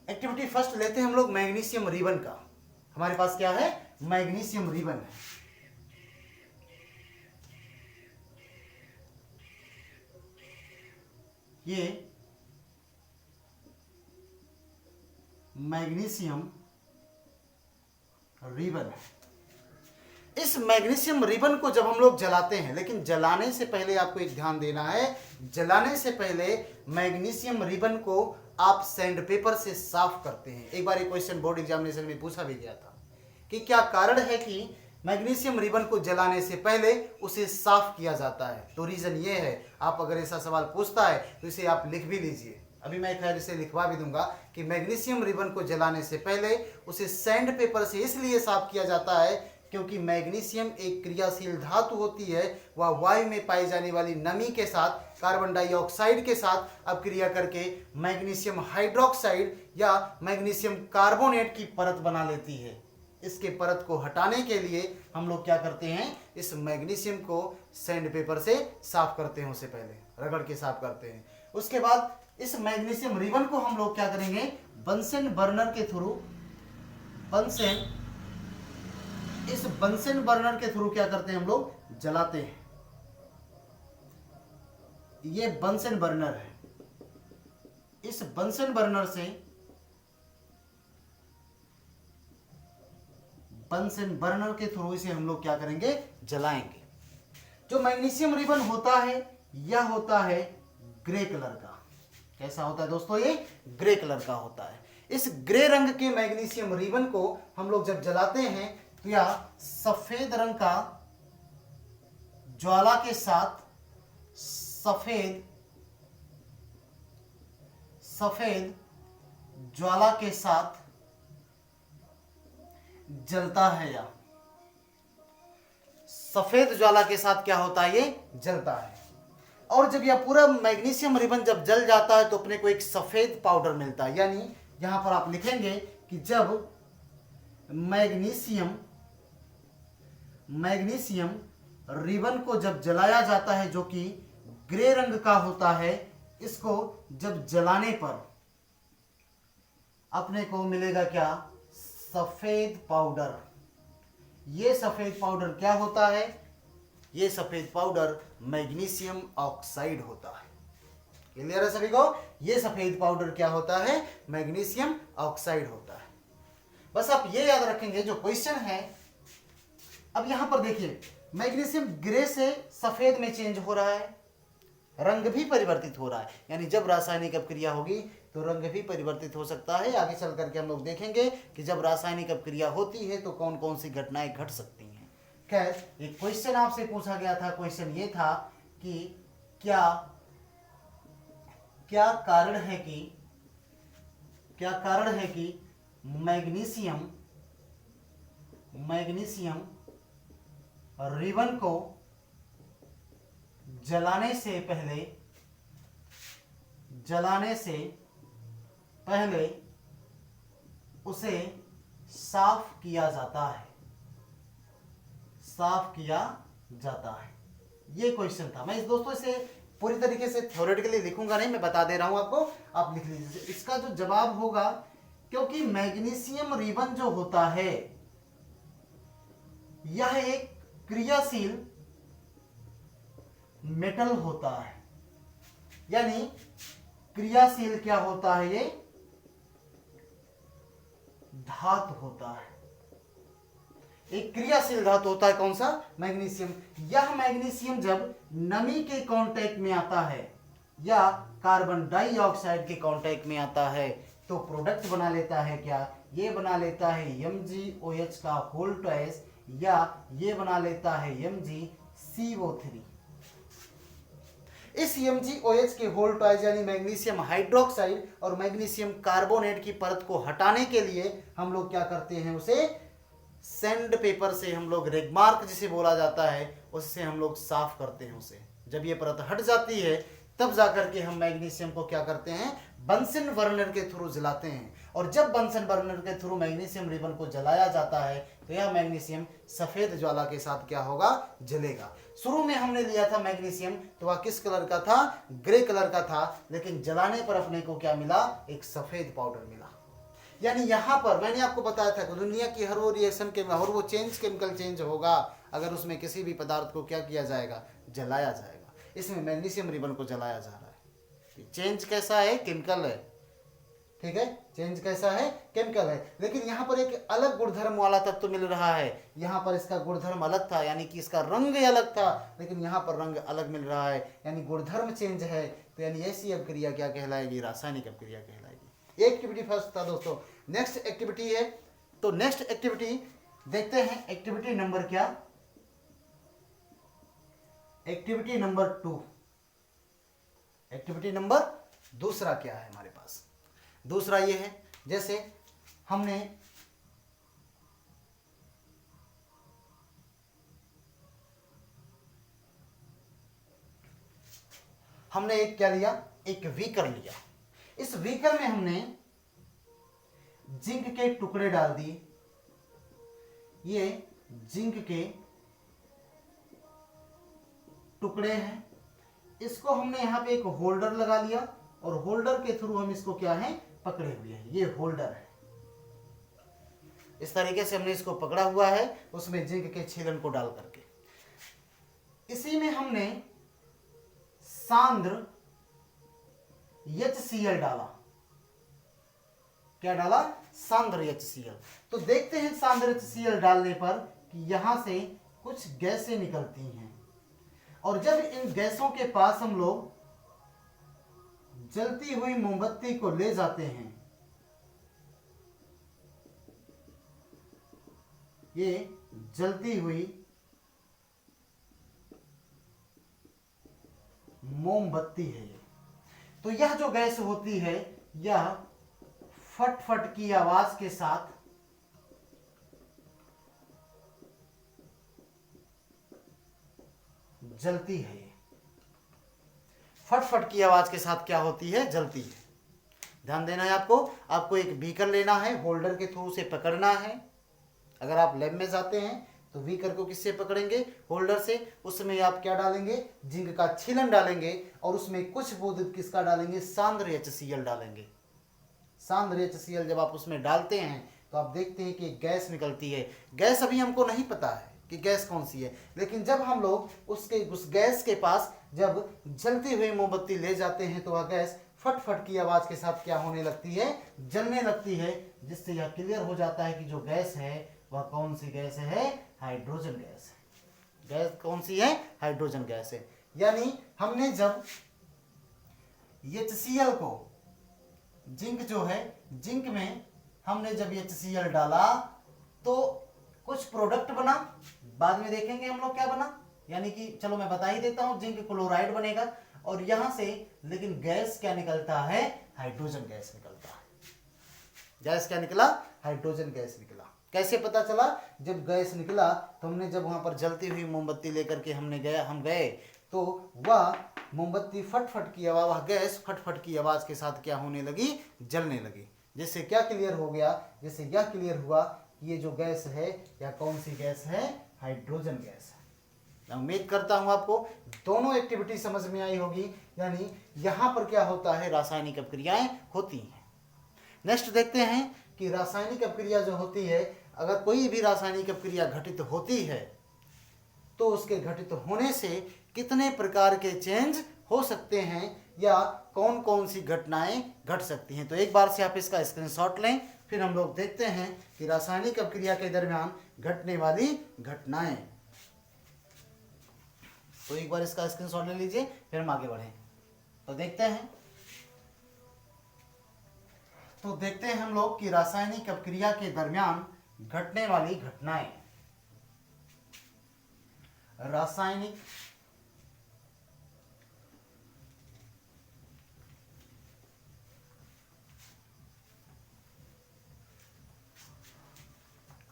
एक्टिविटी फर्स्ट लेते हैं हम लोग मैग्नीशियम रिबन का। हमारे पास क्या है? मैग्नीशियम रिबन है। ये मैग्नीशियम रिबन है। इस मैग्नीशियम रिबन को जब हम लोग जलाते हैं, लेकिन जलाने से पहले आपको एक ध्यान देना है, जलाने से पहले मैग्नीशियम रिबन को आप सैंड पेपर से साफ करते हैं। एक बार एक क्वेश्चन बोर्ड एग्जामिनेशन में पूछा भी गया था कि क्या कारण है कि मैग्नीशियम रिबन को जलाने से पहले उसे साफ किया जाता है? तो रीजन ये है, आप अगर ऐसा सवाल पूछता है तो इसे आप लिख भी लीजिए। अभी मैं खैर इसे लिखवा भी दूंगा कि मैग्नीशियम रिबन को जलाने से पहले उसे सैंड पेपर से इसलिए साफ किया जाता है क्योंकि मैग्नीशियम एक क्रियाशील धातु होती है। वह वायु में पाई जाने वाली नमी के साथ, कार्बन डाइऑक्साइड के साथ अपक्रिया करके मैग्नीशियम हाइड्रोक्साइड या मैग्नीशियम कार्बोनेट की परत बना लेती है। इसके परत को हटाने के लिए हम लोग क्या करते हैं? इस मैग्नीशियम को सैंड पेपर से साफ करते हैं, उससे पहले रगड़ के साफ करते हैं। उसके बाद इस मैग्नीशियम रिबन को हम लोग क्या करेंगे? बंसेन बर्नर के थ्रू, इस बंसेन बर्नर के थ्रू क्या करते हैं? हम लोग जलाते हैं। ये बंसेन बर्नर है। इस बंसेन बर्नर से, बंसेन बर्नर के थ्रू इसे हम लोग क्या करेंगे? जलाएंगे। जो मैग्नीशियम रिबन होता है यह होता है ग्रे कलर का। कैसा होता है दोस्तों? ये ग्रे कलर का होता है। इस ग्रे रंग के मैग्नीशियम रिबन को हम लोग जब जलाते हैं तो यह सफेद रंग का ज्वाला के साथ, सफेद ज्वाला के साथ जलता है। या सफेद ज्वाला के साथ क्या होता है? ये जलता है। और जब यह पूरा मैग्नीशियम रिबन जब जल जाता है तो अपने को एक सफेद पाउडर मिलता है। यानी यहां पर आप लिखेंगे कि जब मैग्नीशियम रिबन को जब जलाया जाता है, जो कि ग्रे रंग का होता है, इसको जब जलाने पर अपने को मिलेगा क्या? सफेद पाउडर। ये सफेद पाउडर क्या होता है? ये सफेद पाउडर मैग्नीशियम ऑक्साइड होता है। क्लियर है सभी को? ये सफेद पाउडर क्या होता है? मैग्नीशियम ऑक्साइड होता है। बस आप ये याद रखेंगे जो क्वेश्चन है। अब यहां पर देखिए, मैग्नीशियम ग्रे से सफेद में चेंज हो रहा है, रंग भी परिवर्तित हो रहा है। यानी जब रासायनिक अपक्रिया होगी तो रंग भी परिवर्तित हो सकता है। आगे चल करके हम लोग देखेंगे कि जब रासायनिक अपक्रिया होती है तो कौन कौन सी घटनाएं घट सकती हैं। खैर, एक क्वेश्चन आपसे पूछा गया था। क्वेश्चन ये था कि क्या कारण है कि मैग्नीशियम रिबन को जलाने से पहले उसे साफ किया जाता है। ये क्वेश्चन था। मैं इस दोस्तों इसे पूरी तरीके से थ्योरेटिकली लिखूंगा नहीं, मैं बता दे रहा हूं आपको, आप लिख लीजिए। इसका जो जवाब होगा, क्योंकि मैग्नीशियम रिबन जो होता है यह एक क्रियाशील मेटल होता है। यानी क्रियाशील क्या होता है? ये धातु होता है। एक क्रियाशील धातु होता है। कौन सा? मैग्नीशियम। यह मैग्नीशियम जब नमी के कांटेक्ट में आता है या कार्बन डाइऑक्साइड के कांटेक्ट में आता है तो प्रोडक्ट बना लेता है। क्या? ये बना लेता है MgOH का होल ट्वाइस, या ये बना लेता है MgCO3। इस MgOH के होल ट्वाइस यानी मैग्नीशियम हाइड्रोक्साइड और मैग्नीशियम कार्बोनेट की परत को हटाने के लिए हम लोग क्या करते हैं, उसे सैंड पेपर से हम लोग रेगमार्क जिसे बोला जाता है उससे हम लोग साफ करते हैं उसे। जब ये परत हट जाती है तब जाकर के हम मैग्नीशियम को क्या करते हैं, बंसन बर्नर के थ्रू जलाते हैं। और जब बंसन बर्नर के थ्रू मैग्नीशियम रिबन को जलाया जाता है तो यह मैग्नीशियम सफेद ज्वाला के साथ क्या होगा, जलेगा। शुरू में हमने लिया था मैग्नीशियम तो वह किस कलर का था, ग्रे कलर का था, लेकिन जलाने पर अपने को क्या मिला, एक सफेद पाउडर मिला। यानी यहाँ पर मैंने आपको बताया था कि दुनिया की हर वो रिएक्शन के हर वो चेंज केमिकल चेंज होगा अगर उसमें किसी भी पदार्थ को क्या किया जाएगा, जलाया जाएगा। इसमें मैग्नीशियम रिबन को जलाया जा रहा है। चेंज कैसा है, केमिकल है, ठीक है, चेंज कैसा है, केमिकल है। लेकिन यहाँ पर एक अलग गुणधर्म वाला तत्व तो मिल रहा है। यहाँ पर इसका गुणधर्म अलग था यानी कि इसका रंग अलग था, लेकिन यहाँ पर रंग अलग मिल रहा है यानी गुणधर्म चेंज है। तो यानी ऐसी अपक्रिया क्या कहलाएगी, रासायनिक अपक्रिया कहलाएगी। एक्टिविटी फर्स्ट था दोस्तों। नेक्स्ट एक्टिविटी है, तो नेक्स्ट एक्टिविटी देखते हैं। एक्टिविटी नंबर क्या, एक्टिविटी नंबर 2। एक्टिविटी नंबर दूसरा क्या है हमारे पास, दूसरा ये है, जैसे हमने एक क्या लिया, एक बीकर लिया। इस बीकर में हमने जिंक के टुकड़े डाल दिए। ये जिंक के टुकड़े हैं, इसको हमने यहां पे एक होल्डर लगा लिया और होल्डर के थ्रू हम इसको क्या है, पकड़े हुए हैं। ये होल्डर है, इस तरीके से हमने इसको पकड़ा हुआ है, उसमें जिंक के छीलन को डाल करके। इसी में हमने सांद्र HCl डाला। क्या डाला, सांद्र HCl। तो देखते हैं सांद्र HCl डालने पर कि यहां से कुछ गैसें निकलती हैं और जब इन गैसों के पास हम लोग जलती हुई मोमबत्ती को ले जाते हैं, ये जलती हुई मोमबत्ती है ये। तो यह जो गैस होती है यह फट फट की आवाज के साथ जलती है। ये फट फट की आवाज के साथ क्या होती है, जलती है। ध्यान देना है आपको एक बीकर लेना है, होल्डर के थ्रू से पकड़ना है। अगर आप लैब में जाते हैं तो बीकर को किससे पकड़ेंगे, होल्डर से। उसमें आप क्या डालेंगे, जिंक का छीलन डालेंगे और उसमें कुछ बूंद किसका डालेंगे, सांद्र HCl डालेंगे। सांद्र HCl जब आप उसमें डालते हैं तो आप देखते हैं कि गैस निकलती है। गैस अभी हमको नहीं पता है कि गैस कौन सी है, लेकिन जब हम लोग उस गैस के पास जब जलती हुई मोमबत्ती ले जाते हैं तो वह गैस फट फट की आवाज के साथ क्या होने लगती है, जलने लगती है, जिससे यह क्लियर हो जाता है कि जो गैस है वह कौन सी गैस है, हाइड्रोजन गैस है। गैस कौन सी है, हाइड्रोजन गैस है। यानी हमने जब HCl को, जिंक जो है, जिंक में हमने जब HCl डाला तो कुछ प्रोडक्ट बना, बाद में देखेंगे हम लोग क्या बना। यानी कि चलो मैं बता ही देता हूं, जिंक क्लोराइड बनेगा और यहां से लेकिन गैस क्या निकलता है, हाइड्रोजन गैस निकलता है। गैस क्या निकला, हाइड्रोजन गैस निकला। कैसे पता चला, जब गैस निकला तो हमने जब वहां पर जलती हुई मोमबत्ती लेकर के हम गए तो वह मोमबत्ती फट फट की आवाज, वह गैस फट फट की आवाज के साथ क्या होने लगी, जलने लगी। जिससे क्या क्लियर हो गया, जिससे यह क्लियर हुआ कि ये जो गैस है यह कौन सी गैस है, हाइड्रोजन गैस है। मैं उम्मीद करता हूं आपको दोनों एक्टिविटी समझ में आई होगी। यानी यहां पर क्या होता है, रासायनिक अपक्रियाएं होती हैं। नेक्स्ट देखते हैं कि रासायनिक अपक्रिया जो होती है, अगर कोई भी रासायनिक अपक्रिया घटित होती है तो उसके घटित होने से कितने प्रकार के चेंज हो सकते हैं या कौन कौन सी घटनाएं घट सकती हैं। तो एक बार से आप इसका स्क्रीनशॉट लें, फिर हम लोग देखते हैं कि रासायनिक अपक्रिया के दरमियान घटने वाली घटनाएं। तो एक बार इसका स्क्रीनशॉट ले लीजिए, फिर हम आगे बढ़ें। तो देखते हैं हम लोग कि रासायनिक अपक्रिया के दरमियान घटने वाली घटनाएं। रासायनिक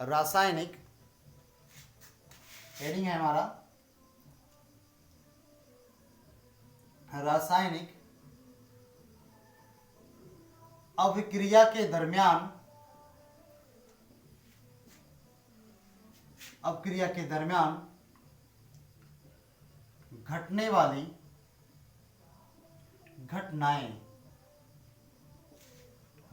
रासायनिक, हेडिंग है हमारा रासायनिक अभिक्रिया के दरमियान, अभिक्रिया के दरमियान घटने वाली घटनाएं,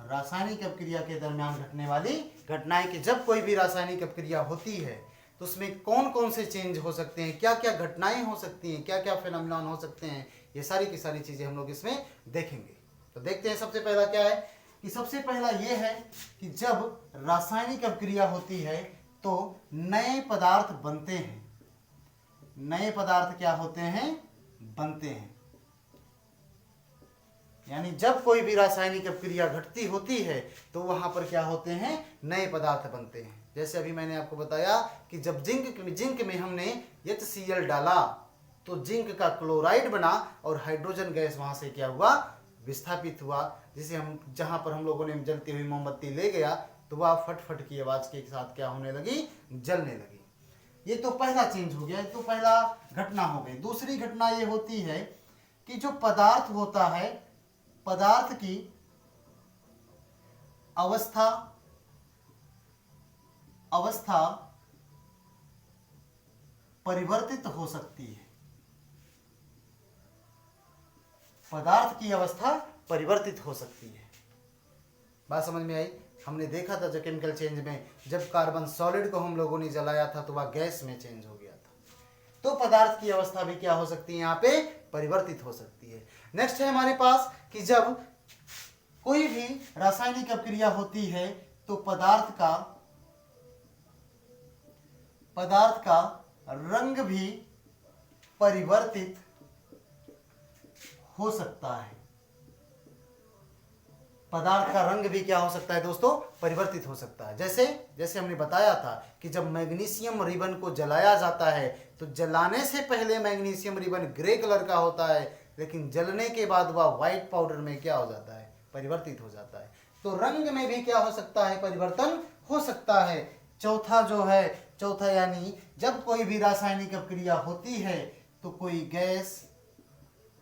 रासायनिक अभिक्रिया के दरमियान घटने वाली घटनाएं कि जब कोई भी रासायनिक अभिक्रिया होती है तो उसमें कौन कौन से चेंज हो सकते हैं, क्या क्या घटनाएं हो सकती हैं, क्या क्या फिनोमेनन हो सकते हैं, ये सारी की सारी चीजें हम लोग इसमें देखेंगे। तो देखते हैं सबसे पहला क्या है कि सबसे पहला ये है कि जब रासायनिक अभिक्रिया होती है तो नए पदार्थ बनते हैं। नए पदार्थ क्या होते हैं? बनते हैं। यानी जब कोई भी रासायनिक अभिक्रिया घटती होती है तो वहां पर क्या होते हैं? नए पदार्थ बनते हैं। जैसे अभी मैंने आपको बताया कि जब जिंक में हमने HCl डाला तो जिंक का क्लोराइड बना और हाइड्रोजन गैस वहां से क्या हुआ? विस्थापित हुआ, जिसे हम जहां पर हम लोगों ने जलती हुई मोमबत्ती ले गया तो वह फट फट की आवाज के साथ क्या होने लगी? जलने लगी। ये तो पहला चेंज हो गया, तो पहला घटना हो गई। दूसरी घटना ये होती है कि जो पदार्थ होता है, पदार्थ की अवस्था परिवर्तित हो सकती है। पदार्थ की अवस्था परिवर्तित हो सकती है। बात समझ में आई? हमने देखा था जो केमिकल चेंज में जब कार्बन सॉलिड को हम लोगों ने जलाया था तो वह गैस में चेंज हो गया था। तो पदार्थ की अवस्था भी क्या हो सकती है? यहाँ पे परिवर्तित हो सकती है। नेक्स्ट है हमारे पास कि जब कोई भी रासायनिक अभिक्रिया होती है तो पदार्थ का रंग भी परिवर्तित हो सकता है। पदार्थ का रंग भी क्या हो सकता है दोस्तों? परिवर्तित हो सकता है। जैसे हमने बताया था कि जब मैग्नीशियम रिबन को जलाया जाता है तो जलाने से पहले मैग्नीशियम रिबन ग्रे कलर का होता है, लेकिन जलने के बाद वह व्हाइट पाउडर में क्या हो जाता है? परिवर्तित हो जाता है। तो रंग में भी क्या हो सकता है? परिवर्तन हो सकता है। चौथा यानी जब कोई भी रासायनिक अभिक्रिया होती है तो कोई गैस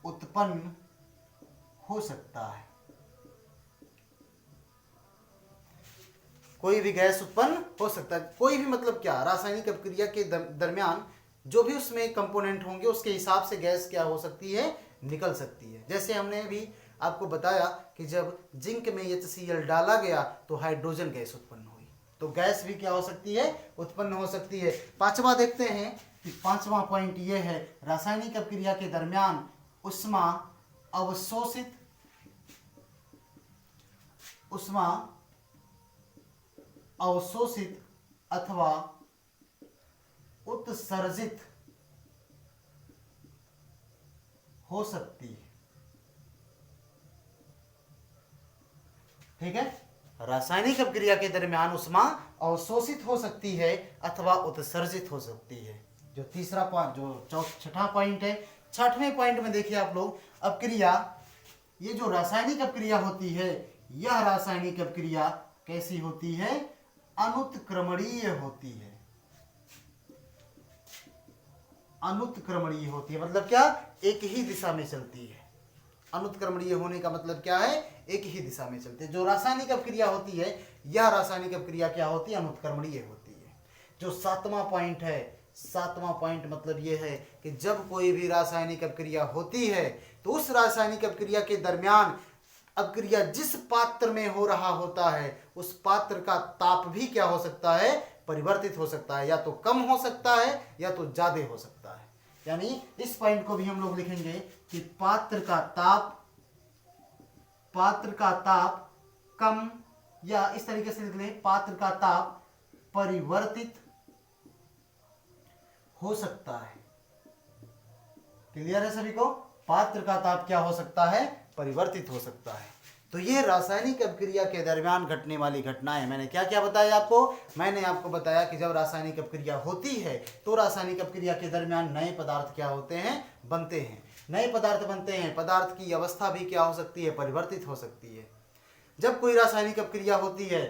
उत्पन्न हो सकता है। कोई भी गैस उत्पन्न हो सकता है। कोई भी मतलब क्या? रासायनिक अभिक्रिया के दरमियान जो भी उसमें कंपोनेंट होंगे उसके हिसाब से गैस क्या हो सकती है? निकल सकती है। जैसे हमने भी आपको बताया कि जब जिंक में HCl डाला गया तो हाइड्रोजन गैस उत्पन्न हुई, तो गैस भी क्या हो सकती है? उत्पन्न हो सकती है। पांचवा देखते हैं कि पांचवा पॉइंट ये है, रासायनिक अभिक्रिया के दरमियान उष्मा अवशोषित अथवा उत्सर्जित हो सकती है। ठीक है, रासायनिक अभिक्रिया के दरमियान उष्मा अवशोषित हो सकती है अथवा उत्सर्जित हो सकती है। जो तीसरा पॉइंट, जो छठा पॉइंट है, छठवें पॉइंट में देखिए आप लोग, अभिक्रिया, ये जो रासायनिक अभिक्रिया होती है, यह रासायनिक अभिक्रिया कैसी होती है? अनुत्क्रमणीय होती है। अनुत्क्रमणीय होती है मतलब क्या? एक ही दिशा में चलती है। अनुत्क्रमणीय होने का मतलब क्या है? एक ही दिशा में चलते हैं। जो रासायनिक अभिक्रिया होती है, यह रासायनिक अभिक्रिया क्या होती है? अनुत्क्रमणीय होती है। जो सातवां पॉइंट है, सातवां पॉइंट मतलब यह है कि जब कोई भी रासायनिक अभिक्रिया होती है तो उस रासायनिक अभिक्रिया के दरमियान अभिक्रिया जिस पात्र में हो रहा होता है उस पात्र का ताप भी क्या हो सकता है? परिवर्तित हो सकता है। या तो कम हो सकता है या तो ज्यादा हो सकता है। यानी इस पॉइंट को भी हम लोग लिखेंगे कि पात्र का ताप कम, या इस तरीके से लिख लें, पात्र का ताप परिवर्तित हो सकता है। क्लियर है सभी को? पात्र का ताप क्या हो सकता है? परिवर्तित हो सकता है। तो ये रासायनिक अभिक्रिया के दरमियान घटने वाली घटनाएं, मैंने क्या क्या बताया आपको? मैंने आपको बताया कि जब रासायनिक अभिक्रिया होती है तो रासायनिक अभिक्रिया के दरमियान नए पदार्थ क्या होते हैं? बनते हैं। नए पदार्थ बनते हैं, पदार्थ की अवस्था भी क्या हो सकती है? परिवर्तित हो सकती है। जब कोई रासायनिक अभिक्रिया होती है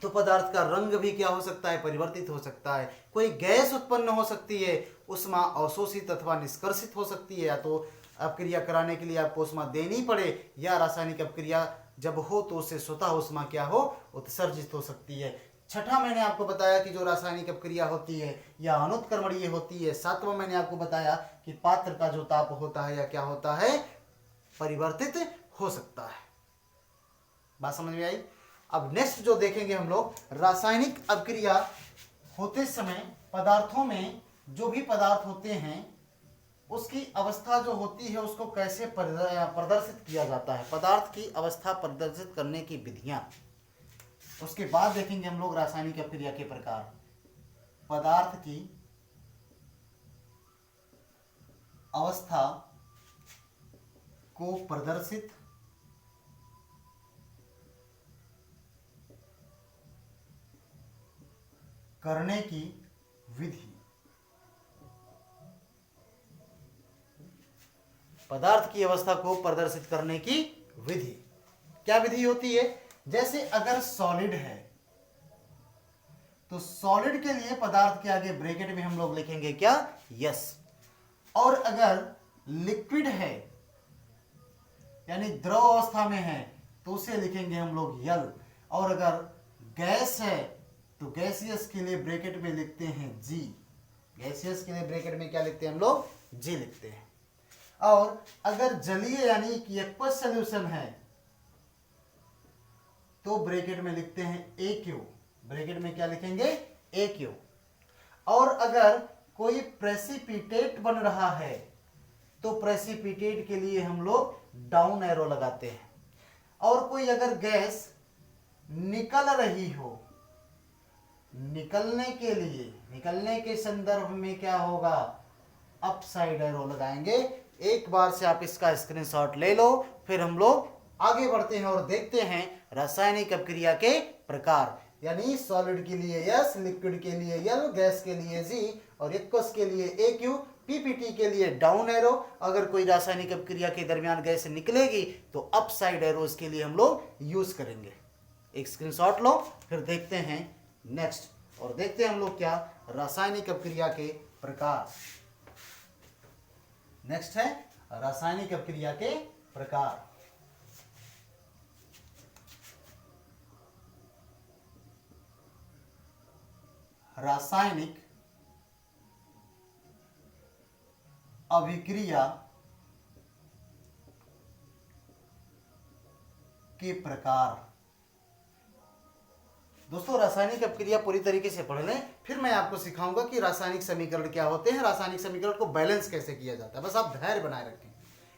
तो पदार्थ का रंग भी क्या हो सकता है, परिवर्तित हो सकता है। कोई गैस उत्पन्न हो सकती है, उष्मा अवशोषित अथवा निष्कर्षित हो सकती है, या तो अपक्रिया कराने के लिए आपको उष्मा देनी पड़े, या रासायनिक अपक्रिया जब हो तो उससे स्वतः उष्मा क्या हो, उत्सर्जित हो सकती है। छठा मैंने आपको बताया कि जो रासायनिक अपक्रिया होती है या अनुत्क्रमणीय होती है। सातवां मैंने आपको बताया कि पात्र का जो ताप होता है या क्या होता है, परिवर्तित हो सकता है। बात समझ में आई। अब नेक्स्ट जो देखेंगे हम लोग, रासायनिक अपक्रिया होते समय पदार्थों में जो भी पदार्थ होते हैं उसकी अवस्था जो होती है उसको कैसे प्रदर्शित किया जाता है, पदार्थ की अवस्था प्रदर्शित करने की विधियां। उसके बाद देखेंगे हम लोग रासायनिक अपक्रिया के प्रकार, पदार्थ की अवस्था को प्रदर्शित करने की विधि। पदार्थ की अवस्था को प्रदर्शित करने की विधि क्या विधि होती है? जैसे अगर सॉलिड है तो सॉलिड के लिए पदार्थ के आगे ब्रैकेट में हम लोग लिखेंगे क्या, यस। और अगर लिक्विड है यानी द्रव अवस्था में है तो उसे लिखेंगे हम लोग यल। और अगर गैस है तो गैसियस के लिए ब्रैकेट में लिखते हैं जी। गैसियस के लिए ब्रैकेट में क्या लिखते हैं हम लोग, जी लिखते हैं। और अगर जलीय यानी कि एक्वस सॉल्यूशन है तो ब्रैकेट में लिखते हैं ए क्यू। ब्रैकेट में क्या लिखेंगे, ए क्यू। और अगर कोई प्रेसिपिटेट बन रहा है तो प्रेसिपिटेट के लिए हम लोग डाउन एरो लगाते हैं। और कोई अगर गैस निकल रही हो, निकलने के लिए, निकलने के संदर्भ में क्या होगा, अप साइड एरो लगाएंगे। एक बार से आप इसका स्क्रीनशॉट ले लो, फिर हम लोग आगे बढ़ते हैं और देखते हैं रासायनिक अपक्रिया के प्रकार। यानी सॉलिड के लिए यस, लिक्विड के लिए यल, गैस के लिए जी और एक्वस के लिए ए क्यू, पीपीटी के लिए डाउन एरो। अगर कोई रासायनिक अपक्रिया के दरमियान गैस निकलेगी तो अप साइड एरोस के लिए हम लोग यूज करेंगे। एक स्क्रीनशॉट लो, फिर देखते हैं नेक्स्ट और देखते हैं हम लोग क्या, रासायनिक अपक्रिया के प्रकार। नेक्स्ट है रासायनिक अपक्रिया के प्रकार। रासायनिक अभिक्रिया के प्रकार। दोस्तों रासायनिक अपक्रिया पूरी तरीके से पढ़ लें, फिर मैं आपको सिखाऊंगा कि रासायनिक समीकरण क्या होते हैं, रासायनिक समीकरण को बैलेंस कैसे किया जाता है। बस आप धैर्य बनाए रखें,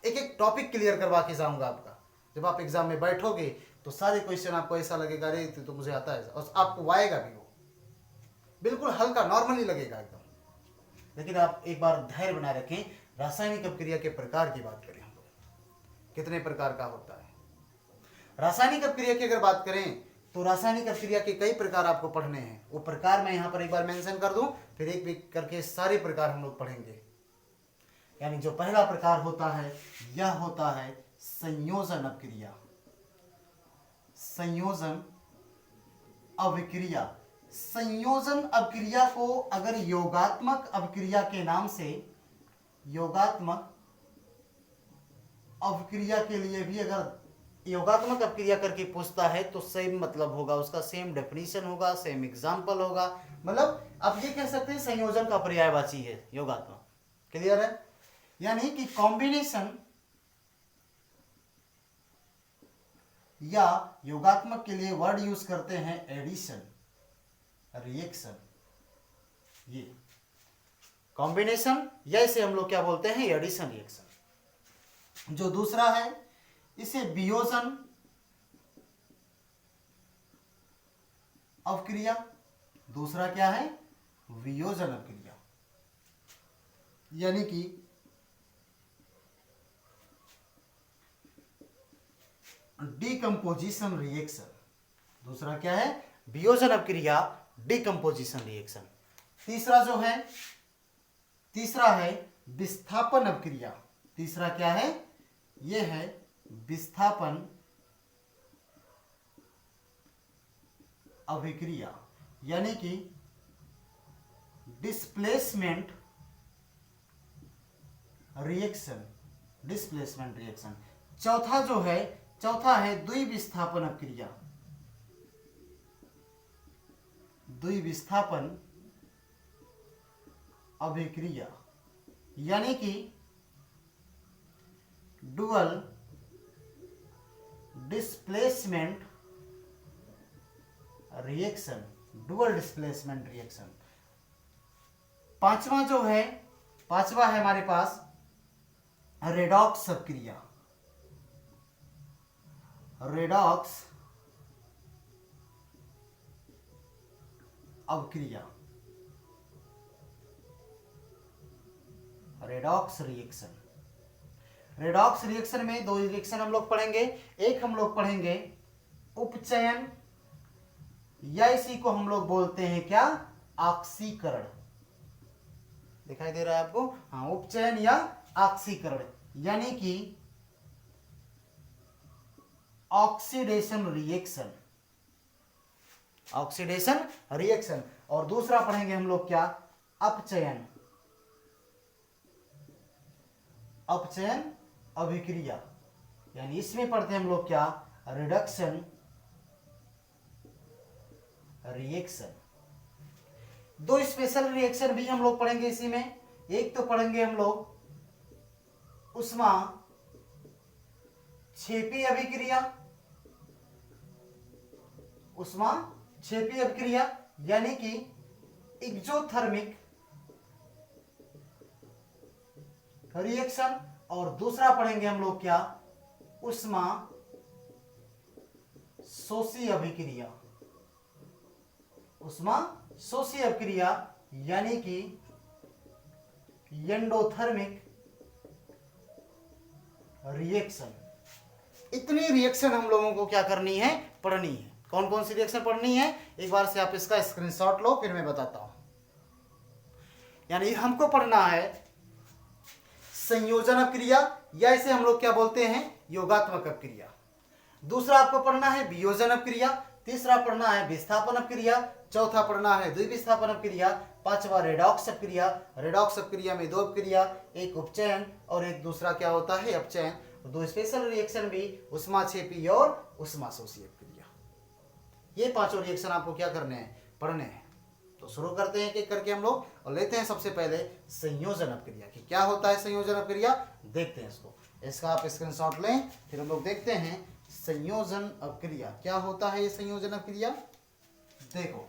एक एक टॉपिक क्लियर करवा के जाऊंगा आपका। जब आप एग्जाम में बैठोगे तो सारे क्वेश्चन आपको ऐसा लगेगा अरे तो मुझे आता है, और आपको आएगा भी, वो बिल्कुल हल्का नॉर्मली लगेगा एकदम। लेकिन आप एक बार धैर्य बनाए रखें। रासायनिक अपक्रिया के प्रकार की बात करें हम लोग, कितने प्रकार का होता है रासायनिक अपक्रिया की अगर बात करें तो रासायनिक अपक्रिया के कई प्रकार आपको पढ़ने हैं। वो प्रकार मैं यहां पर एक बार मेंशन कर दूं, फिर एक एक करके सारे प्रकार हम लोग पढ़ेंगे। यानी जो पहला प्रकार होता है यह होता है संयोजन अपक्रिया। संयोजन अभिक्रिया। संयोजन अपक्रिया को अगर योगात्मक अपक्रिया के नाम से, योगात्मक अपक्रिया के लिए भी अगर योगात्मक अपक्रिया करके पूछता है तो सेम मतलब होगा उसका, सेम डेफिनेशन होगा, सेम एग्जांपल होगा। मतलब आप ये कह सकते हैं संयोजन का पर्यायवाची है योगात्मक। क्लियर है? यानी कि कॉम्बिनेशन या योगात्मक के लिए वर्ड यूज करते हैं एडिशन, रिएक्शन। ये कॉम्बिनेशन या इसे हम लोग क्या बोलते हैं, एडिशन रिएक्शन। जो दूसरा है इसे वियोजन अपक्रिया। दूसरा क्या है, वियोजन अपक्रिया। यानी कि डिकम्पोजिशन रिएक्शन। दूसरा क्या है, वियोजन अपक्रिया, डिकम्पोजिशन रिएक्शन। तीसरा जो है, तीसरा है विस्थापन अपक्रिया। तीसरा क्या है, यह है विस्थापन अभिक्रिया यानी कि डिस्प्लेसमेंट रिएक्शन, डिस्प्लेसमेंट रिएक्शन। चौथा है द्विविस्थापन अभिक्रिया, द्विविस्थापन अभिक्रिया यानी कि dual displacement reaction, dual displacement reaction. पांचवा है हमारे पास रेडॉक्स अभिक्रिया, रेडॉक्स अभिक्रिया, रेडॉक्स रिएक्शन। रेडॉक्स रिएक्शन में दो रिएक्शन हम लोग पढ़ेंगे। एक हम लोग पढ़ेंगे उपचयन, या इसी को हम लोग बोलते हैं क्या, ऑक्सीकरण। दिखाई दे रहा है आपको? हाँ, उपचयन या ऑक्सीकरण यानी कि ऑक्सीडेशन रिएक्शन, ऑक्सीडेशन रिएक्शन। और दूसरा पढ़ेंगे हम लोग क्या, अपचयन, अपचयन अभिक्रिया यानी इसमें पढ़ते हैं हम लोग क्या, रिडक्शन रिएक्शन। दो स्पेशल रिएक्शन भी हम लोग पढ़ेंगे इसी में। एक तो पढ़ेंगे हम लोग उष्मा क्षेपी अभिक्रिया, उष्मा क्षेपी अभिक्रिया यानी कि एक्सोथर्मिक रिएक्शन। और दूसरा पढ़ेंगे हम लोग क्या, उष्मा शोषी अभिक्रिया, उष्मा शोषी अभिक्रिया यानी कि एंडोथर्मिक रिएक्शन। इतनी रिएक्शन हम लोगों को क्या करनी है, पढ़नी है। कौन कौन सी रिएक्शन पढ़नी है, एक बार से आप इसका स्क्रीनशॉट लो, फिर मैं बताता हूं। यानी हमको पढ़ना है संयोजन अभिक्रिया, या इसे हम लोग क्या बोलते हैं, योगात्मक अभिक्रिया। दूसरा आपको पढ़ना है वियोजन अभिक्रिया। तीसरा पढ़ना है विस्थापन अभिक्रिया। चौथा पढ़ना है द्विविस्थापन अभिक्रिया। पांचवा रेडॉक्स अभिक्रिया। रेडॉक्स अभिक्रिया में दो अभिक्रिया, एक उपचयन और एक दूसरा क्या होता है, अपचयन। दो स्पेशल रिएक्शन भी, उष्माक्षेपी और उष्माशोषी अभिक्रिया। ये पांचों रिएक्शन आपको क्या करने हैं, पढ़ने हैं। तो शुरू करते हैं एक करके हम लोग, और लेते हैं सबसे पहले संयोजन अभिक्रिया की। क्या होता है संयोजन अभिक्रिया, देखते हैं इसको। इसका आप स्क्रीनशॉट लें, फिर हम लोग देखते हैं संयोजन अभिक्रिया क्या होता है। ये संयोजन अभिक्रिया देखो,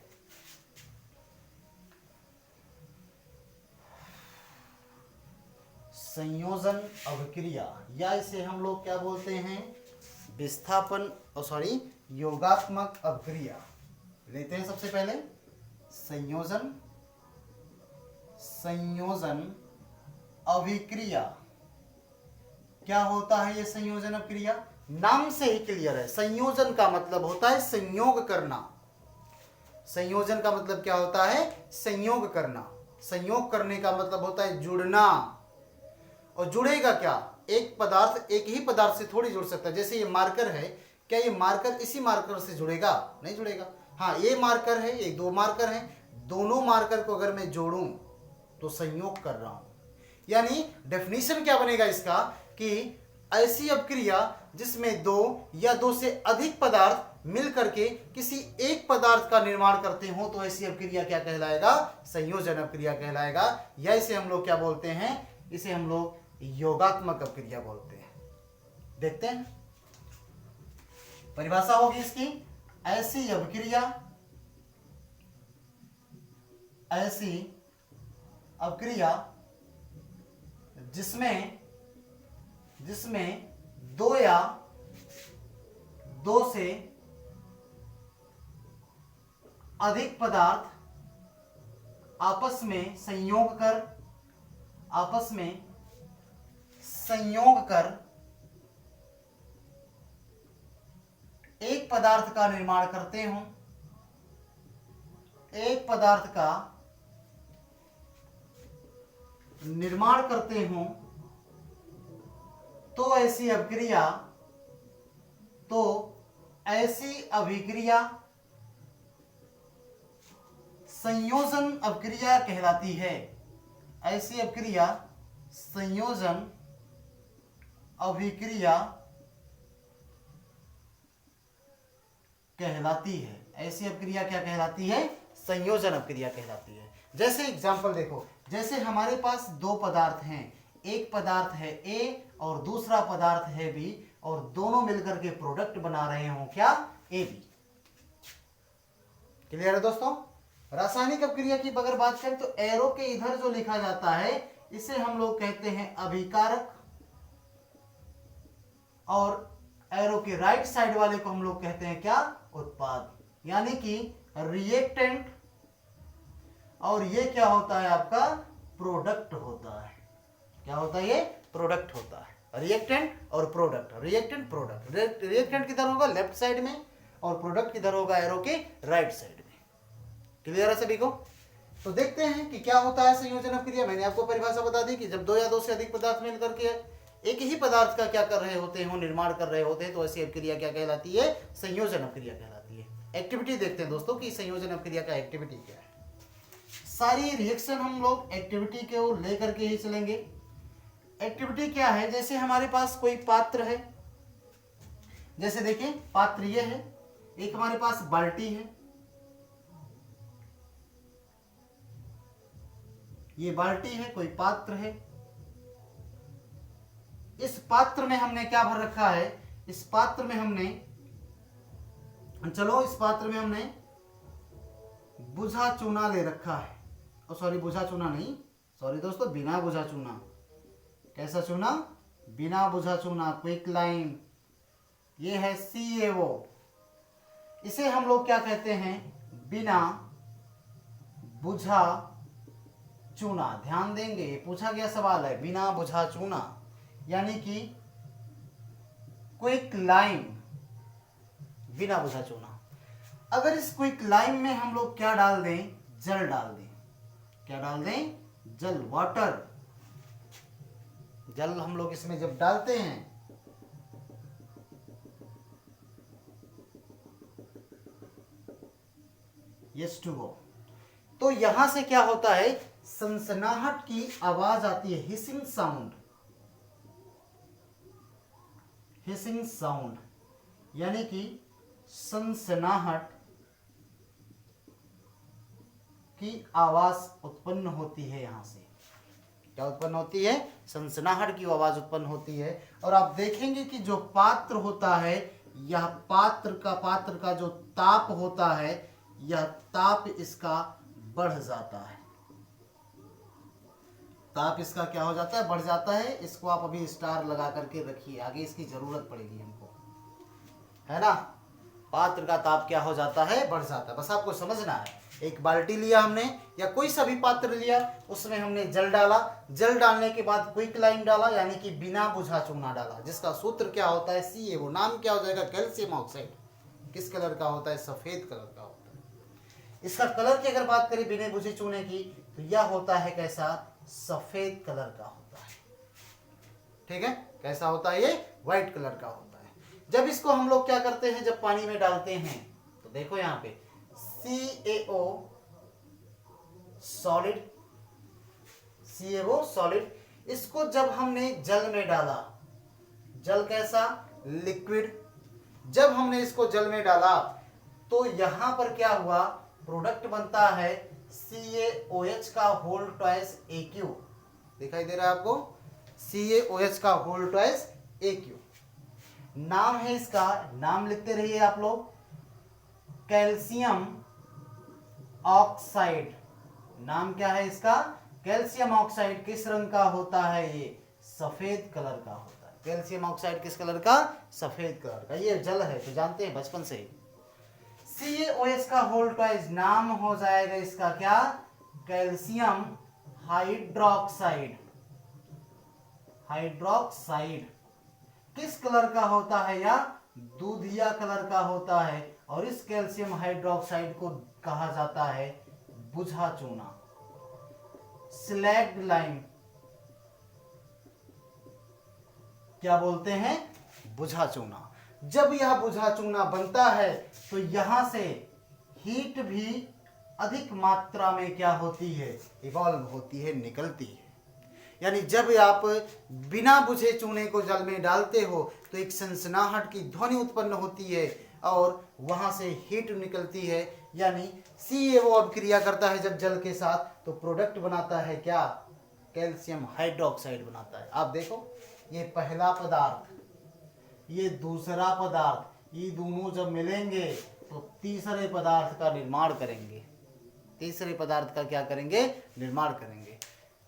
संयोजन अभिक्रिया या इसे हम लोग क्या बोलते हैं, विस्थापन योगात्मक अभिक्रिया। लेते हैं सबसे पहले संयोजन अभिक्रिया। क्या होता है ये संयोजन अभिक्रिया, नाम से ही क्लियर है। संयोजन का मतलब होता है संयोग करना। संयोजन का मतलब क्या होता है, संयोग करना। संयोग करने का मतलब होता है जुड़ना। और जुड़ेगा क्या, एक पदार्थ एक ही पदार्थ से थोड़ी जुड़ सकता है। जैसे ये मार्कर है, क्या ये मार्कर इसी मार्कर से जुड़ेगा, नहीं जुड़ेगा। हाँ, ये मार्कर है, ये दो मार्कर हैं, दोनों मार्कर को अगर मैं जोड़ूं तो संयोग कर रहा हूं। यानी डेफिनेशन क्या बनेगा इसका, कि ऐसी अभिक्रिया जिसमें दो या दो से अधिक पदार्थ मिल करके किसी एक पदार्थ का निर्माण करते हो, तो ऐसी अभिक्रिया क्या कहलाएगा, संयोजन अभिक्रिया कहलाएगा। या इसे हम लोग क्या बोलते हैं, इसे हम लोग योगात्मक अभिक्रिया बोलते हैं। देखते हैं परिभाषा होगी इसकी, ऐसी अभिक्रिया, ऐसी अभिक्रिया जिसमें दो या दो से अधिक पदार्थ आपस में संयोग कर एक पदार्थ का निर्माण करते हो, एक पदार्थ का निर्माण करते हो, तो ऐसी अभिक्रिया संयोजन अभिक्रिया कहलाती है। ऐसी अभिक्रिया संयोजन अभिक्रिया कहलाती है। ऐसी अभिक्रिया क्या कहलाती है? संयोजन अभिक्रिया कहलाती है। जैसे एग्जांपल देखो, जैसे हमारे पास दो पदार्थ हैं, एक पदार्थ है A और दूसरा पदार्थ है B, और दोनों मिलकर के प्रोडक्ट बना रहे हो क्या? AB। क्लियर है दोस्तों? रासायनिक अभिक्रिया की अगर बात करें तो एरो के इधर जो लिखा जाता है इसे हम लोग कहते हैं अभिकारक, और एरो के राइट साइड वाले को हम लोग कहते हैं क्या? उत्पाद, यानी कि रिएक्टेंट, और ये क्या होता है आपका? प्रोडक्ट होता है। क्या होता है? ये प्रोडक्ट होता है। रिएक्टेंट और प्रोडक्ट, रिएक्टेंट प्रोडक्ट। रिएक्टेंट किधर होगा? लेफ्ट साइड में, और प्रोडक्ट किधर होगा? एरो के राइट साइड में। क्लियर है सभी को? तो देखते हैं कि क्या होता है संयोजन अभिक्रिया। मैंने आपको परिभाषा बता दी कि जब दो या दो से अधिक पदार्थ मिलकर के एक ही पदार्थ का क्या कर रहे होते हैं? निर्माण कर रहे होते हैं, तो ऐसी अभिक्रिया क्या कहलाती है? संयोजन अभिक्रिया कहलाती है। एक्टिविटी देखते हैं दोस्तों कि संयोजन अभिक्रिया का एक्टिविटी क्या है। सारी रिएक्शन हम लोग एक्टिविटी को लेकर के ही चलेंगे। एक्टिविटी क्या है? जैसे हमारे पास कोई पात्र है, जैसे देखिए पात्र ये है, एक हमारे पास बाल्टी है, ये बाल्टी है, कोई पात्र है। इस पात्र में हमने क्या भर रखा है? इस पात्र में हमने, चलो इस पात्र में हमने बुझा चूना ले रखा है। सॉरी, बुझा चूना नहीं, सॉरी दोस्तों, बिना बुझा चूना। कैसा चूना? बिना बुझा चूना, क्विक लाइम। ये है CaO। इसे हम लोग क्या कहते हैं? बिना बुझा चूना। ध्यान देंगे, ये पूछा गया सवाल है, बिना बुझा चूना, यानी कि क्विक लाइम, बिना बुझा चूना। अगर इस क्विक लाइम में हम लोग क्या डाल दें? जल डाल दें। क्या डाल दें? जल, वाटर। जल हम लोग इसमें जब डालते हैं H2O, तो यहां से क्या होता है? सनसनाहट की आवाज आती है, हिसिंग साउंड। हिसिंग साउंड यानी कि सनसनाहट की आवाज उत्पन्न होती है। यहां से क्या उत्पन्न होती है? सनसनाहट की आवाज उत्पन्न होती है। और आप देखेंगे कि जो पात्र होता है, यह पात्र का जो ताप होता है, यह ताप इसका बढ़ जाता है। ताप इसका क्या हो जाता है? बढ़ जाता है। इसको आप अभी स्टार लगा करके रखिए, आगे इसकी जरूरत पड़ेगी हमको, है ना। पात्र का ताप क्या हो जाता है? बढ़ जाता है। बस आपको समझना है। एक बाल्टी लिया हमने, या कोई सा भी पात्र लिया, उसमें हमने जल डाला, जल डालने के बाद क्विक लाइम डाला, यानी कि बिना बुझा चूना डाला, जिसका सूत्र क्या होता है? CaO। नाम क्या हो जाएगा? Calcium oxide. किस कलर का होता है? सफेद कलर का होता है। इसका कलर की अगर बात करें बिना बुझे चूने की, तो यह होता है कैसा? सफेद कलर का होता है। ठीक है, कैसा होता है? ये व्हाइट कलर का होता है। जब इसको हम लोग क्या करते हैं? जब पानी में डालते हैं, तो देखो यहां पे CaO सॉलिड, CaO सॉलिड। इसको जब हमने जल में डाला, जल कैसा? लिक्विड। जब हमने इसको जल में डाला, तो यहां पर क्या हुआ? प्रोडक्ट बनता है CaOH का होल ट्वाइस AQ। दिखाई दे रहा है आपको? CaOH का होल ट्वाइस AQ। नाम है इसका, नाम लिखते रहिए आप लोग, कैल्शियम ऑक्साइड। नाम क्या है इसका? Calcium oxide. किस रंग का होता है? ये सफेद कलर का होता है। कैल्शियम ऑक्साइड किस कलर का? सफेद कलर का। ये जल है तो जानते हैं बचपन से ही। CaOH का होल ट्वाइस, नाम हो जाएगा इसका क्या? Calcium hydroxide. हाइड्रोक्साइड किस कलर का होता है? या दूधिया कलर का होता है। और इस कैल्शियम हाइड्रोक्साइड को कहा जाता है बुझा चूना, स्लैग्ड लाइम। क्या बोलते हैं? बुझा चूना। जब यह बुझा चूना बनता है, तो यहां से हीट भी अधिक मात्रा में क्या होती है, इवॉल्व होती है, निकलती है। यानी जब आप बिना बुझे चूने को जल में डालते हो तो एक सनसनाहट की ध्वनि उत्पन्न होती है और वहां से हीट निकलती है, यानी CaO अभिक्रिया करता है जब जल के साथ तो प्रोडक्ट बनाता है क्या, कैल्शियम हाइड्रोक्साइड बनाता है। आप देखो ये पहला पदार्थ, ये दूसरा पदार्थ, ये दोनों जब मिलेंगे तो तीसरे पदार्थ का निर्माण करेंगे, तीसरे पदार्थ का क्या करेंगे, निर्माण करेंगे।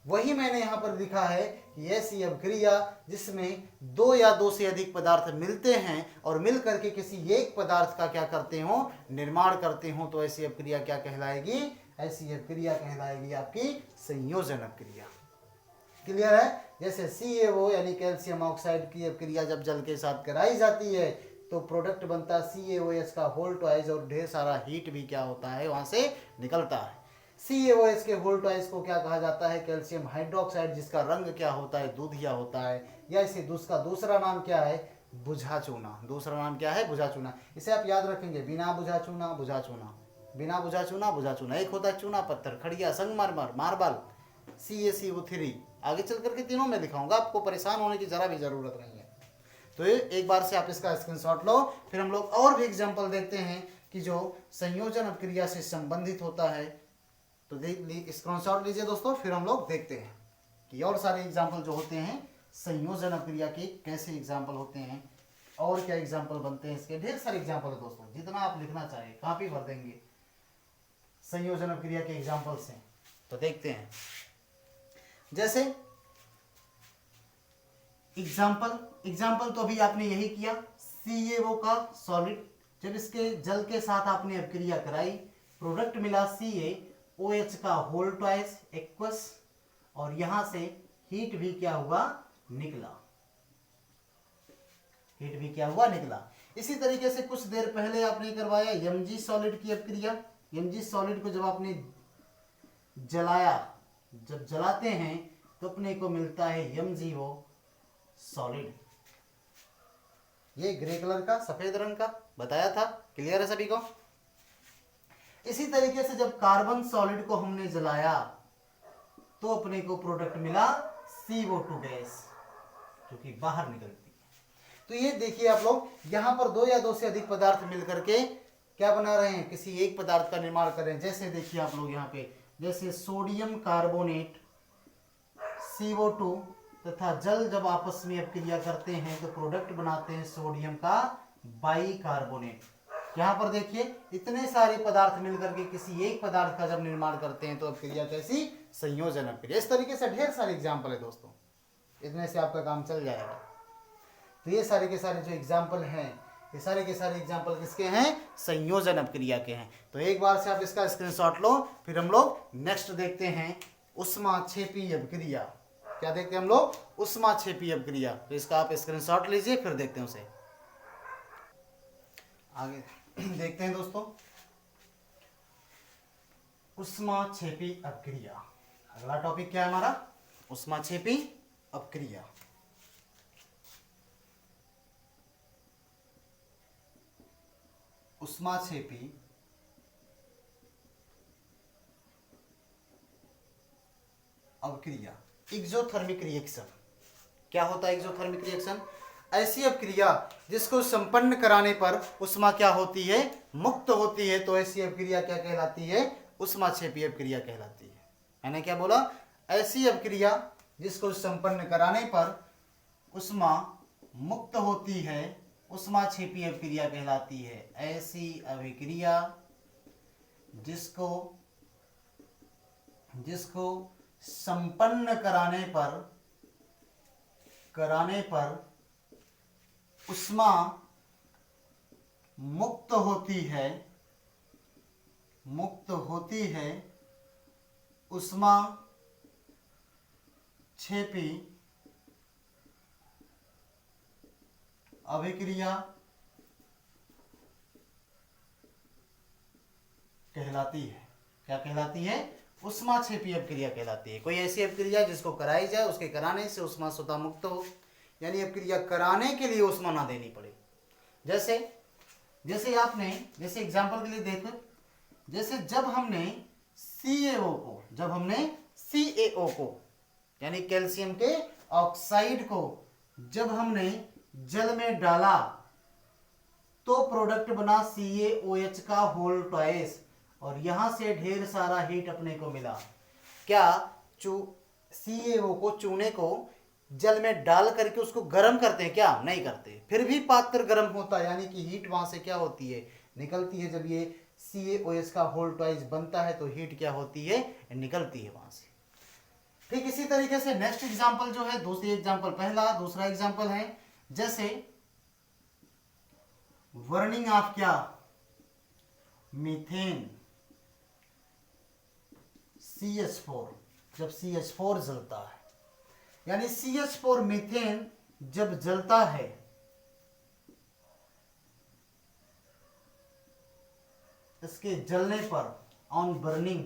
वही मैंने यहाँ पर लिखा है कि ऐसी अभिक्रिया जिसमें दो या दो से अधिक पदार्थ मिलते हैं और मिल करके किसी एक पदार्थ का क्या करते हो, निर्माण करते हो, तो ऐसी अभिक्रिया क्या कहलाएगी, ऐसी अभिक्रिया कहलाएगी आपकी संयोजन अभिक्रिया। क्लियर है। जैसे CaO यानी कैल्शियम ऑक्साइड की अभिक्रिया जब जल के साथ कराई जाती है तो प्रोडक्ट बनता है CaOH का होल ट्वाइस और ढेर सारा हीट भी क्या होता है वहां से निकलता है। CaOH के होल ट्वाइस को क्या कहा जाता है, कैल्शियम हाइड्रोक्साइड, जिसका रंग क्या होता है, दूधिया होता है, या इसे उसका दूसरा नाम क्या है, बुझा चूना। दूसरा नाम क्या है, बुझा चूना। इसे आप याद रखेंगे, बिना बुझा चूना, बुझा चूना, बिना बुझा चूना, बुझा चूना। एक होता है चूना पत्थर, खड़िया, संगमरमर, मार्बल, CaCO3। आगे चल करके तीनों में दिखाऊंगा, आपको परेशान होने की जरा भी जरूरत नहीं है। तो ये एक बार से आप इसका स्क्रीनशॉट लो। फिर हम लोग और भी एग्जांपल देखते हैं कि जो संयोजन अभिक्रिया से संबंधित होता है। तो स्क्रीनशॉट लीजिए दोस्तों, फिर हम लोग देखते हैं कि और सारे एग्जांपल जो होते हैं संयोजन अभिक्रिया के कैसे एग्जांपल होते हैं और क्या एग्जांपल बनते हैं। इसके ढेर सारे एग्जांपल है दोस्तों, जितना आप लिखना चाहें कॉपी भर देंगे संयोजन अभिक्रिया के एग्जांपल से। तो देखते हैं, जैसे एग्जाम्पल तो अभी आपने यही किया, CaO का सॉलिड जब इसके जल के साथ आपने अभिक्रिया कराई, प्रोडक्ट मिला CaOH का होल ट्वाइस एक्वस, और यहां से हीट भी क्या हुआ, निकला, हीट भी क्या हुआ, निकला। इसी तरीके से कुछ देर पहले आपने करवाया Mg सॉलिड की अभिक्रिया। Mg सॉलिड को जब आपने जलाया, जब जलाते हैं तो अपने को मिलता है MgO सॉलिड। ये ग्रे कलर का, सफेद रंग का बताया था, क्लियर है सभी को। इसी तरीके से जब कार्बन सॉलिड को हमने जलाया तो अपने को प्रोडक्ट मिला CO2 गैस, जो कि बाहर निकलती है। तो ये देखिए आप लोग, यहां पर दो या दो से अधिक पदार्थ मिलकर के क्या बना रहे हैं, किसी एक पदार्थ का निर्माण कर रहे हैं। जैसे देखिए आप लोग यहाँ पे, जैसे सोडियम कार्बोनेट CO2 तथा जल जब आपस में अभिक्रिया करते हैं तो प्रोडक्ट बनाते हैं सोडियम का बाइकार्बोनेट। यहाँ पर देखिए इतने सारे पदार्थ मिलकर के किसी एक पदार्थ का जब निर्माण करते हैं तो अभिक्रिया कैसी, संयोजन अभिक्रिया। इस तरीके से ढेर सारे एग्जाम्पल है दोस्तों, इतने से आपका काम चल जाएगा। तो ये सारे के सारे जो एग्जाम्पल हैं, ये सारे के सारे एग्जाम्पल किसके हैं, संयोजन अभिक्रिया के हैं। तो एक बार से आप इसका स्क्रीनशॉट लो। फिर हम लोग नेक्स्ट देखते हैं ऊष्माक्षेपी अभिक्रिया। क्या देखते हैं हम लोग, ऊष्माक्षेपी अभिक्रिया। तो इसका आप स्क्रीनशॉट लीजिए, फिर देखते हैं उसे। आगे देखते हैं दोस्तों ऊष्माक्षेपी अभिक्रिया। अगला टॉपिक क्या है हमारा, ऊष्माक्षेपी अभिक्रिया। ऊष्माक्षेपी अभिक्रिया, एक्सोथर्मिक रिएक्शन। क्या होता है एक्सोथर्मिक रिएक्शन, ऐसी अभिक्रिया जिसको संपन्न कराने पर ऊष्मा क्या होती है, मुक्त होती है। तो ऐसी अभिक्रिया क्या कहलाती है, ऊष्माक्षेपी अभिक्रिया कहलाती है। मैंने क्या बोला, ऐसी अभिक्रिया जिसको संपन्न कराने पर ऊष्मा मुक्त होती है, ऊष्माक्षेपी अभिक्रिया कहलाती है। ऐसी अभिक्रिया जिसको संपन्न कराने पर ऊष्मा मुक्त होती है, ऊष्माक्षेपी अभिक्रिया कहलाती है। क्या कहलाती है, ऊष्माक्षेपी अभिक्रिया कहलाती है। कोई ऐसी अभिक्रिया जिसको कराई जाए, उसके कराने से ऊष्मा स्वतः मुक्त हो, यानी अभिक्रिया कराने के लिए ऊष्मा ना देनी पड़े। जैसे एग्जांपल के लिए देखो, जैसे जब हमने CaO को यानी कैल्शियम के ऑक्साइड को जब हमने जल में डाला तो प्रोडक्ट बना CaOH का होल ट्वाइस और यहां से ढेर सारा हीट अपने को मिला। क्या CaO को, चूने को जल में डाल करके उसको गर्म करते हैं क्या? नहीं करते, फिर भी पात्र गर्म होता है, यानी कि हीट वहां से क्या होती है? निकलती है। जब ये CaOH का होल ट्वाइस बनता है तो हीट क्या होती है? निकलती है वहां से। ठीक इसी तरीके से नेक्स्ट एग्जांपल जो है, दूसरा एग्जांपल है जैसे बर्निंग ऑफ क्या? Methane CH4। जब CH4 जलता है, यानी CH4 मीथेन जब जलता है इसके जलने पर ऑन बर्निंग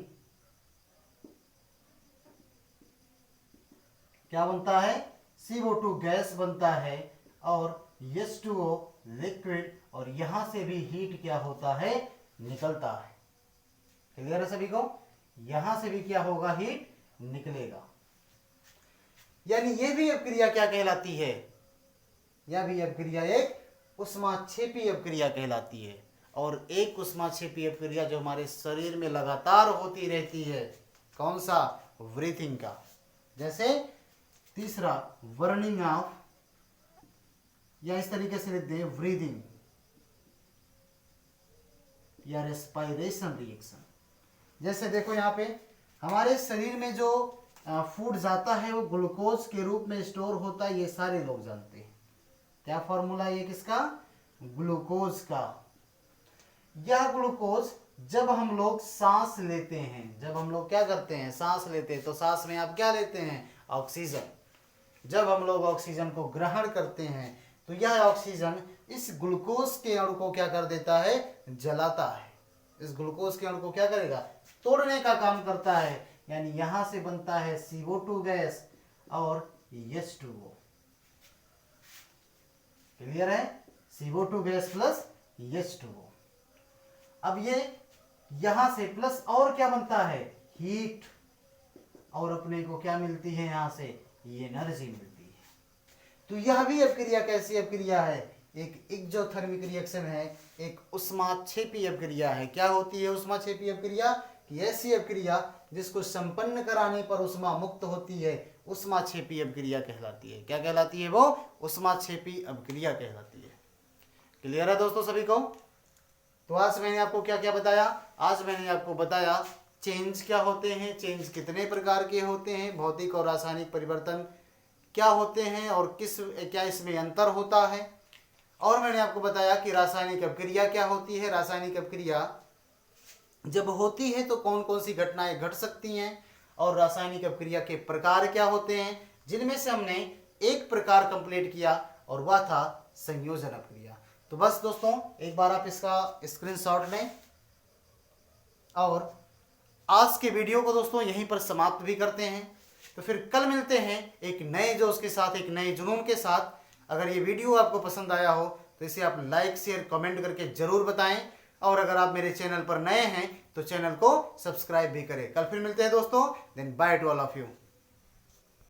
क्या बनता है? CO2 गैस बनता है और H2O लिक्विड, और यहां से भी हीट क्या होता है? निकलता है। क्लियर है सभी को? यहां से भी क्या होगा? हीट निकलेगा। यानी ये भी अपक्रिया क्या कहलाती है? यह भी अपक्रिया एक ऊष्माक्षेपी अपक्रिया कहलाती है। और एक ऊष्माक्षेपी अपक्रिया जो हमारे शरीर में लगातार होती रहती है, कौन सा? ब्रीथिंग का। जैसे तीसरा बर्निंग ऑफ, या इस तरीके से लिख दें ब्रीदिंग या रेस्पिरेशन रिएक्शन। जैसे देखो यहाँ पे हमारे शरीर में जो फूड जाता है वो ग्लूकोज के रूप में स्टोर होता है, ये सारे लोग जानते हैं। क्या फॉर्मूला है ये किसका? ग्लूकोज का। यह ग्लूकोज जब हम लोग सांस लेते हैं, जब हम लोग क्या करते हैं? सांस लेते हैं, तो सांस में आप क्या लेते हैं? ऑक्सीजन। जब हम लोग ऑक्सीजन को ग्रहण करते हैं तो यह ऑक्सीजन इस ग्लूकोज के अणु को क्या कर देता है? जलाता है। इस ग्लूकोज के अणु को क्या करेगा? तोड़ने का काम करता है। यानी यहां से बनता है CO2 गैस और H2O। क्लियर है? CO2 gas plus H2O। अब ये यहां से प्लस और क्या बनता है? हीट, और अपने को क्या मिलती है? यहां से ये एनर्जी मिलती है। तो यह भी अपक्रिया कैसी अपक्रिया है? एक एक्सोथर्मिक रिएक्शन है, एक ऊष्माक्षेपी अपक्रिया है। क्या होती है ऊष्माक्षेपी अपक्रिया? कि ऐसी अपक्रिया जिसको संपन्न कराने पर ऊष्मा मुक्त होती है, ऊष्माक्षेपी अपक्रिया कहलाती है। क्या कहलाती है वो? ऊष्माक्षेपी अपक्रिया कहलाती है। क्लियर है दोस्तों सभी को? तो आज मैंने आपको क्या क्या बताया? आज मैंने आपको बताया चेंज क्या होते हैं, चेंज कितने प्रकार के होते हैं, भौतिक और रासायनिक परिवर्तन क्या होते हैं और क्या इसमें अंतर होता है। और मैंने आपको बताया कि रासायनिक अपक्रिया क्या होती है, रासायनिक अपक्रिया जब होती है तो कौन कौन सी घटनाएं घट सकती हैं, और रासायनिक अपक्रिया के प्रकार क्या होते हैं, जिनमें से हमने एक प्रकार कंप्लीट किया और वह था संयोजन अपक्रिया। तो बस दोस्तों एक बार आप इसका स्क्रीनशॉट लें और आज के वीडियो को दोस्तों यहीं पर समाप्त भी करते हैं। तो फिर कल मिलते हैं एक नए जोश के साथ, एक नए जुनून के साथ। अगर ये वीडियो आपको पसंद आया हो तो इसे आप लाइक शेयर कमेंट करके जरूर बताएं, और अगर आप मेरे चैनल पर नए हैं तो चैनल को सब्सक्राइब भी करें। कल फिर मिलते हैं दोस्तों। Then bye to all of you.